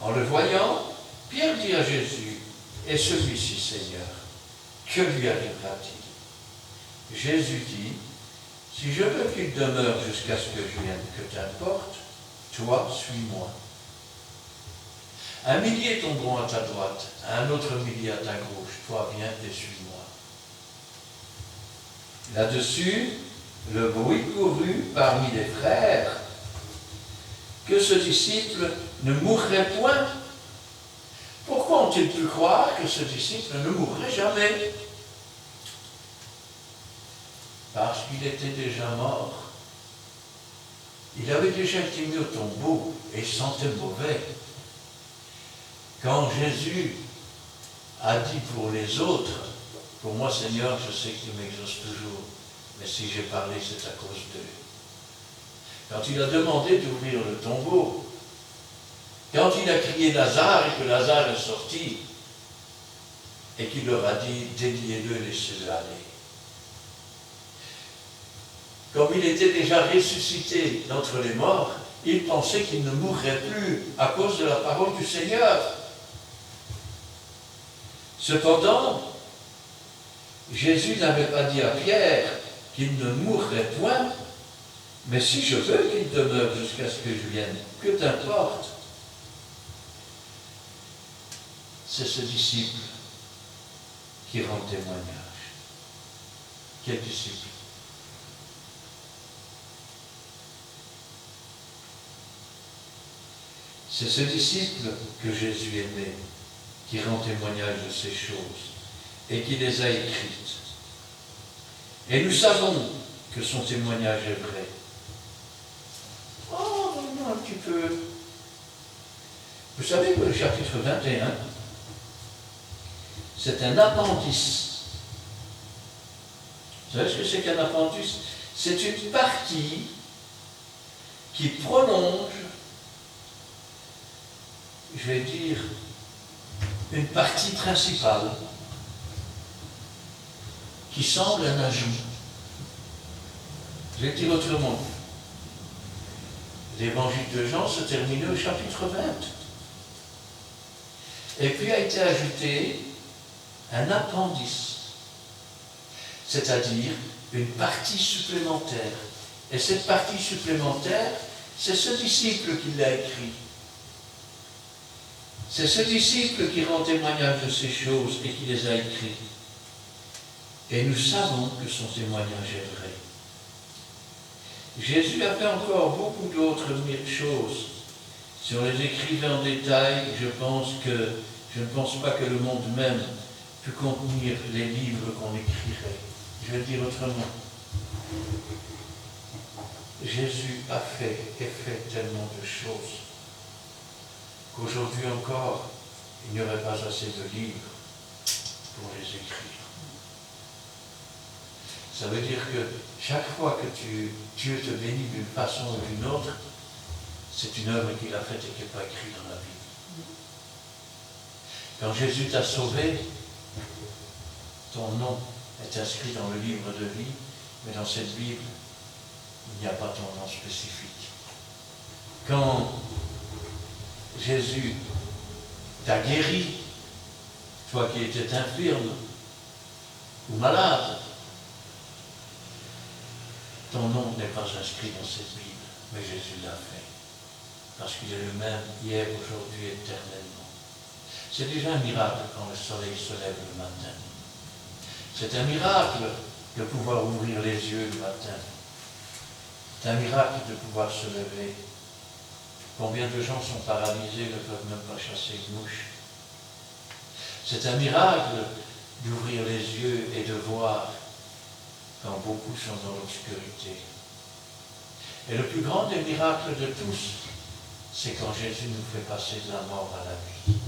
En le voyant, Pierre dit à Jésus, et celui-ci, Seigneur, que lui arrivera-t-il? Jésus dit, si je veux qu'il demeure jusqu'à ce que je vienne, que t'importe, toi, suis-moi. 1 millier tomberont à ta droite, 1 autre millier à ta gauche, toi, viens et suis-moi. Là-dessus, le bruit courut parmi les frères que ce disciple ne mourrait point. Pourquoi ont-ils pu croire que ce disciple ne mourrait jamais? Parce qu'il était déjà mort. Il avait déjà été mis au tombeau et il sentait mauvais. Quand Jésus a dit pour les autres, pour moi Seigneur, je sais que tu m'exauces toujours, mais si j'ai parlé, c'est à cause d'eux. Quand il a demandé d'ouvrir le tombeau, quand il a crié Lazare et que Lazare est sorti, et qu'il leur a dit, déliez-le, laissez-le aller. Comme il était déjà ressuscité d'entre les morts, il pensait qu'il ne mourrait plus à cause de la parole du Seigneur. Cependant, Jésus n'avait pas dit à Pierre qu'il ne mourrait point, mais si je veux qu'il demeure jusqu'à ce que je vienne, que t'importe? C'est ce disciple qui rend témoignage. Quel disciple? C'est ce disciple que Jésus aimait, qui rend témoignage de ces choses et qui les a écrites. Et nous savons que son témoignage est vrai. Oh, non, un petit peu. Vous savez que le chapitre 21, c'est un appendice. Vous savez ce que c'est qu'un appendice? C'est une partie qui prolonge, je vais dire, une partie principale qui semble un ajout. Je vais dire autrement. L'évangile de Jean se terminait au chapitre 20. Et puis a été ajouté un appendice, c'est-à-dire une partie supplémentaire. Et cette partie supplémentaire, c'est ce disciple qui l'a écrit. C'est ce disciple qui rend témoignage de ces choses et qui les a écrites. Et nous savons que son témoignage est vrai. Jésus a fait encore beaucoup d'autres choses. Si on les écrivait en détail, je ne pense pas que le monde même pût contenir les livres qu'on écrirait. Je vais le dire autrement. Jésus a fait et fait tellement de choses qu'aujourd'hui encore, il n'y aurait pas assez de livres pour les écrire. Ça veut dire que chaque fois que Dieu te bénit d'une façon ou d'une autre, c'est une œuvre qu'il a faite et qui n'est pas écrite dans la Bible. Quand Jésus t'a sauvé, ton nom est inscrit dans le livre de vie, mais dans cette Bible, il n'y a pas ton nom spécifique. Quand Jésus t'a guéri, toi qui étais infirme ou malade, ton nom n'est pas inscrit dans cette Bible, mais Jésus l'a fait. Parce qu'il est le même hier, aujourd'hui, éternellement. C'est déjà un miracle quand le soleil se lève le matin. C'est un miracle de pouvoir ouvrir les yeux le matin. C'est un miracle de pouvoir se lever. Combien de gens sont paralysés, ne peuvent même pas chasser une mouche. C'est un miracle d'ouvrir les yeux et de voir quand beaucoup sont dans l'obscurité. Et le plus grand des miracles de tous, c'est quand Jésus nous fait passer de la mort à la vie.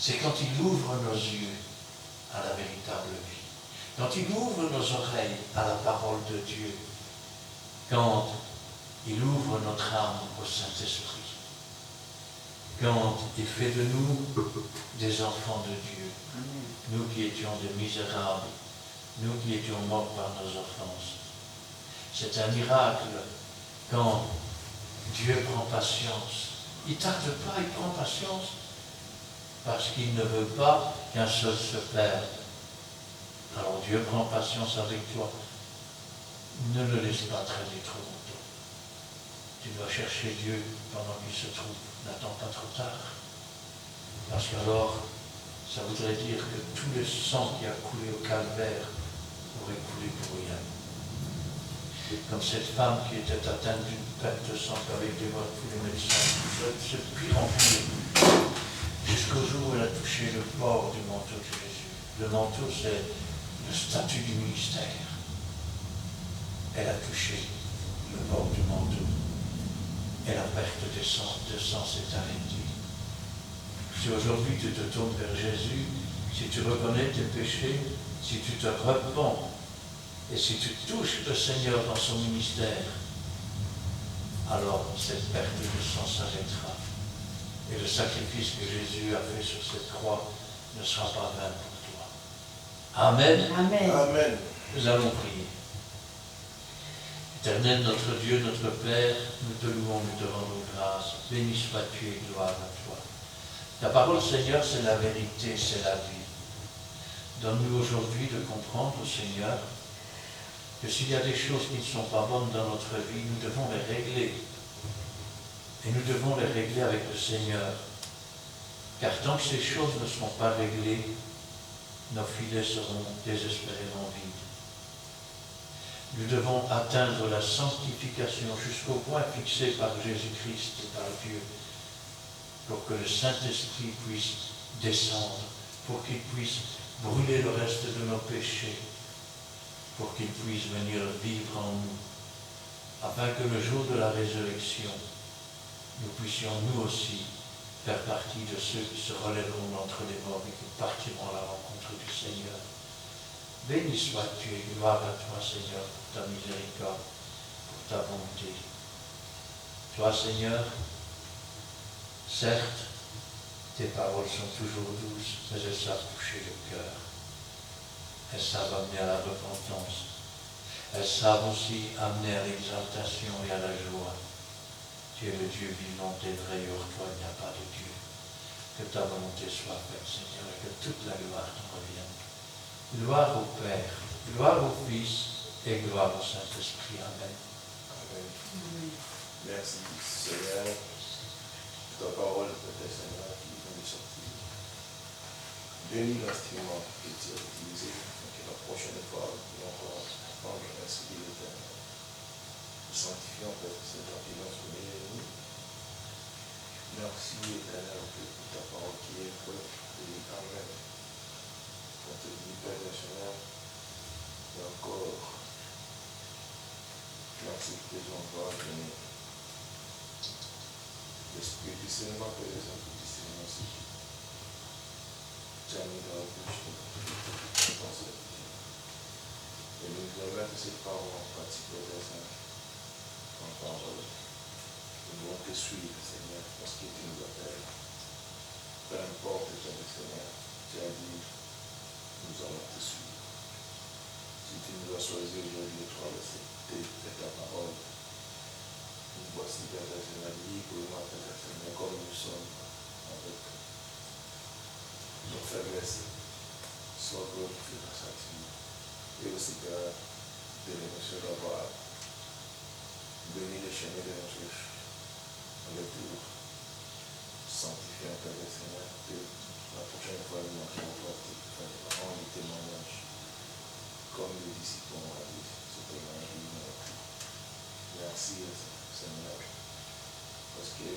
C'est quand il ouvre nos yeux à la véritable vie. Quand il ouvre nos oreilles à la parole de Dieu. Quand il ouvre notre âme au Saint-Esprit. Quand il fait de nous des enfants de Dieu. Nous qui étions des misérables. Nous qui étions morts par nos offenses. C'est un miracle quand Dieu prend patience. Il ne tarde pas, il prend patience parce qu'il ne veut pas qu'un seul se perde. Alors Dieu prend patience avec toi. Ne le laisse pas traîner trop longtemps. Tu dois chercher Dieu pendant qu'il se trouve. N'attends pas trop tard. Parce qu'alors, ça voudrait dire que tout le sang qui a coulé au calvaire aurait coulé pour rien. Comme cette femme qui était atteinte d'une perte de sang qu'avaient dévoré tous les médecins, ce pire empire, jusqu'au jour où elle a touché le bord du manteau de Jésus. Le manteau, c'est le statut du ministère. Elle a touché le bord du manteau. Et la perte de sang s'est arrêtée. Si aujourd'hui tu te tournes vers Jésus, si tu reconnais tes péchés, si tu te repens, et si tu touches le Seigneur dans son ministère, alors cette perte de sang s'arrêtera. Et le sacrifice que Jésus a fait sur cette croix ne sera pas vain pour toi. Amen.
Amen.
Amen.
Nous allons prier. Éternel, notre Dieu, notre Père, nous te louons, nous te rendons grâce. Béni sois-tu et gloire à toi. Ta parole, Seigneur, c'est la vérité, c'est la vie. Donne-nous aujourd'hui de comprendre, Seigneur, que s'il y a des choses qui ne sont pas bonnes dans notre vie, nous devons les régler. Et nous devons les régler avec le Seigneur. Car tant que ces choses ne seront pas réglées, nos filets seront désespérément vides. Nous devons atteindre la sanctification jusqu'au point fixé par Jésus-Christ et par Dieu, pour que le Saint-Esprit puisse descendre, pour qu'il puisse brûler le reste de nos péchés, pour qu'il puisse venir vivre en nous, afin que le jour de la résurrection, nous puissions nous aussi faire partie de ceux qui se relèveront d'entre les morts et qui partiront à la rencontre du Seigneur. Béni sois-tu et gloire à toi, Seigneur, pour ta miséricorde, pour ta bonté. Toi, Seigneur, certes, tes paroles sont toujours douces, mais elles savent toucher le cœur. elles savent amener à la repentance. Elles savent aussi amener à l'exaltation et à la joie. Tu es le Dieu vivant et vrai, et hors toi il n'y a pas de Dieu. Que ta volonté soit faite, Seigneur, et que toute la gloire t'en revienne. Gloire au Père, gloire au Fils et gloire au Saint-Esprit. Amen.
Amen. Merci, Seigneur. Ta parole, peut-être, Seigneur, qui vient de sortir. Bénis l'instrument que tu as utilisé, et que la prochaine fois, nous encore prendre l'esprit de l'Éternel. Nous sanctifions, Père, Seigneur, qui nous soumet nous. Merci, Éternel, pour ta parole qui est vraie et amen. On te dit, Père national, et encore, merci pour tes envois, l'esprit du Seigneur, Père des esprits du Seigneur aussi. Tu as mis dans la bouche de ton serviteur. Et nous voulons mettre cette parole en pratique, Père des Seigneur, en parole. Nous voulons te suivre, Seigneur, parce que tu nous appelles. Peu importe, Père des Seigneur, tu as dit, nous allons te suivre. Si tu nous as choisi aujourd'hui de travailler de ta parole, nous voici, Père des Seigneur, librement, Père des Seigneur, comme nous sommes, avec nos faiblesses. Sois glorifié dans sa vie. Et aussi, Père, de l'émission d'avoir béni le chemin de notre retour, sanctifié, Père des Seigneur, que la prochaine fois, nous manquerons pas de rendre le témoignage. Comme les disciples ont dit, ce témoignage nous a pris. Merci, Seigneur, parce que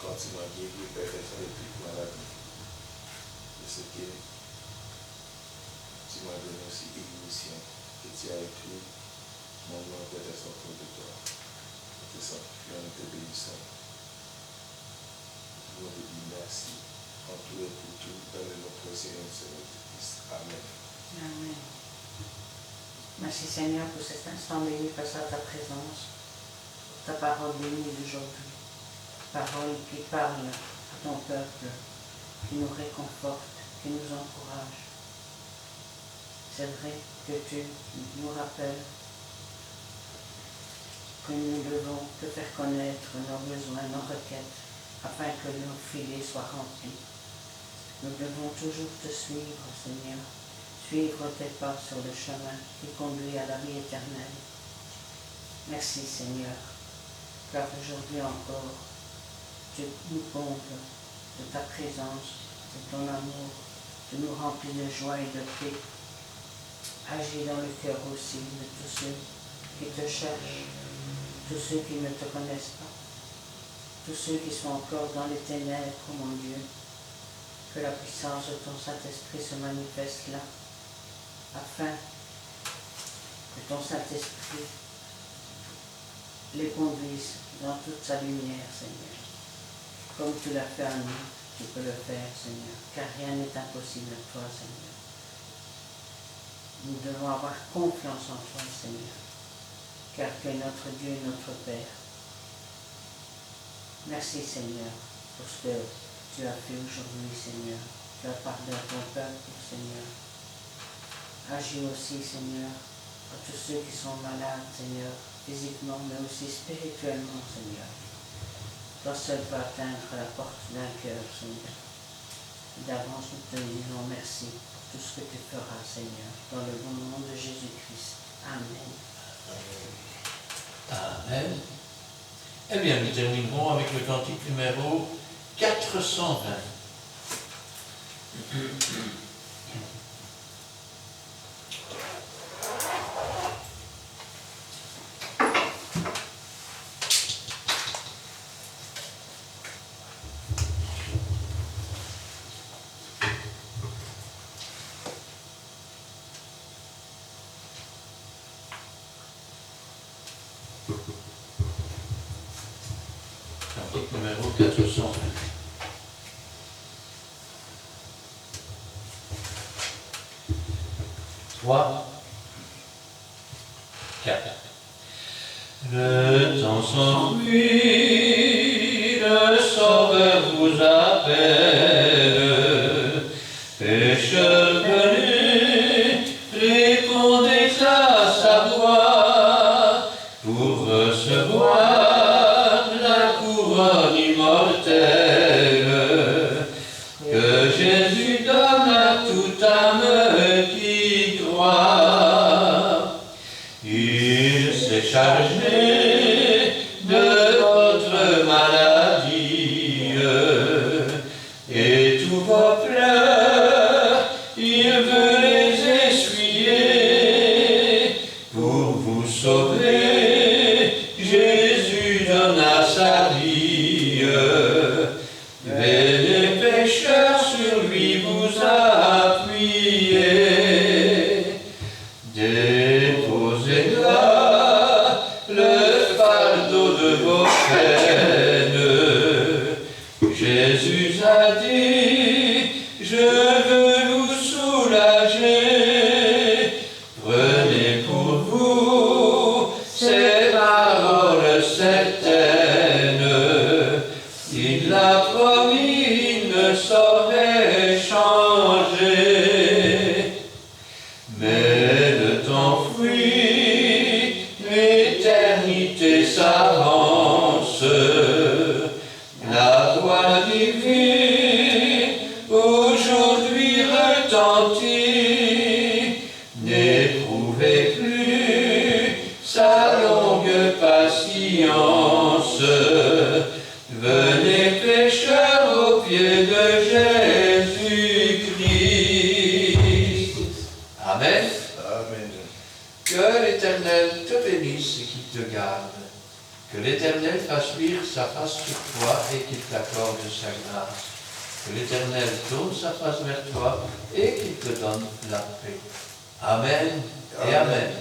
quand tu m'as guéri, Père, de toute maladie, de ce que tu m'as donné aussi émission, que tu as écrit, mon nom peut être sorti de toi. Nous te sanctifions, nous te bénissons. Nous te disons merci en tout et pour tout, dans le nom de Seigneur Jésus-Christ. Amen.
Amen. Merci Seigneur pour cet instant béni face à ta présence, ta parole bénie d'aujourd'hui, parole qui parle à ton peuple, qui nous réconforte, qui nous encourage. C'est vrai que tu nous rappelles que nous devons te faire connaître nos besoins, nos requêtes, afin que nos filets soient remplis. Nous devons toujours te suivre, Seigneur, suivre tes pas sur le chemin qui conduit à la vie éternelle. Merci, Seigneur, car aujourd'hui encore, tu nous combles de ta présence, de ton amour, tu nous remplis de joie et de paix. Agis dans le cœur aussi de tous ceux qui te cherchent, tous ceux qui ne te connaissent pas, tous ceux qui sont encore dans les ténèbres, mon Dieu. Que la puissance de ton Saint-Esprit se manifeste là, afin que ton Saint-Esprit les conduise dans toute sa lumière, Seigneur. Comme tu l'as fait à nous, tu peux le faire, Seigneur, car rien n'est impossible à toi, Seigneur. Nous devons avoir confiance en toi, Seigneur, car tu es notre Dieu et notre Père. Merci, Seigneur, pour ce que tu as fait aujourd'hui, Seigneur. Tu as parlé à ton peuple, Seigneur. Agis aussi, Seigneur, à tous ceux qui sont malades, Seigneur, physiquement, mais aussi spirituellement, Seigneur. Toi seul peux atteindre la porte d'un cœur, Seigneur. D'avance, nous te disons merci pour tout ce que tu feras, Seigneur, dans le bon nom de Jésus-Christ. Amen.
Amen. Eh bien, nous terminerons avec le cantique numéro 420. Cantique numéro 420. 3, 4. Le temps s'enfuit, le Sauveur vous appelle, pécheurs venus Venez pécheurs, sur lui vous appuyez. Déposez là le fardeau de vos peines. Jésus a dit, je veux vous soulager. Prenez pour vous ces paroles certaines. Il l'a promis, il ne saurait changer. Mais le temps fuit, l'éternité s'avance. La voix divine aujourd'hui retentit. N'éprouvez plus sa longue patience. Venez pécheurs aux pieds de Jésus-Christ. Amen.
Amen.
Que l'Éternel te bénisse et qu'il te garde. Que l'Éternel fasse luire sa face sur toi et qu'il t'accorde sa grâce. Que l'Éternel tourne sa face vers toi et qu'il te donne la paix. Amen et amen.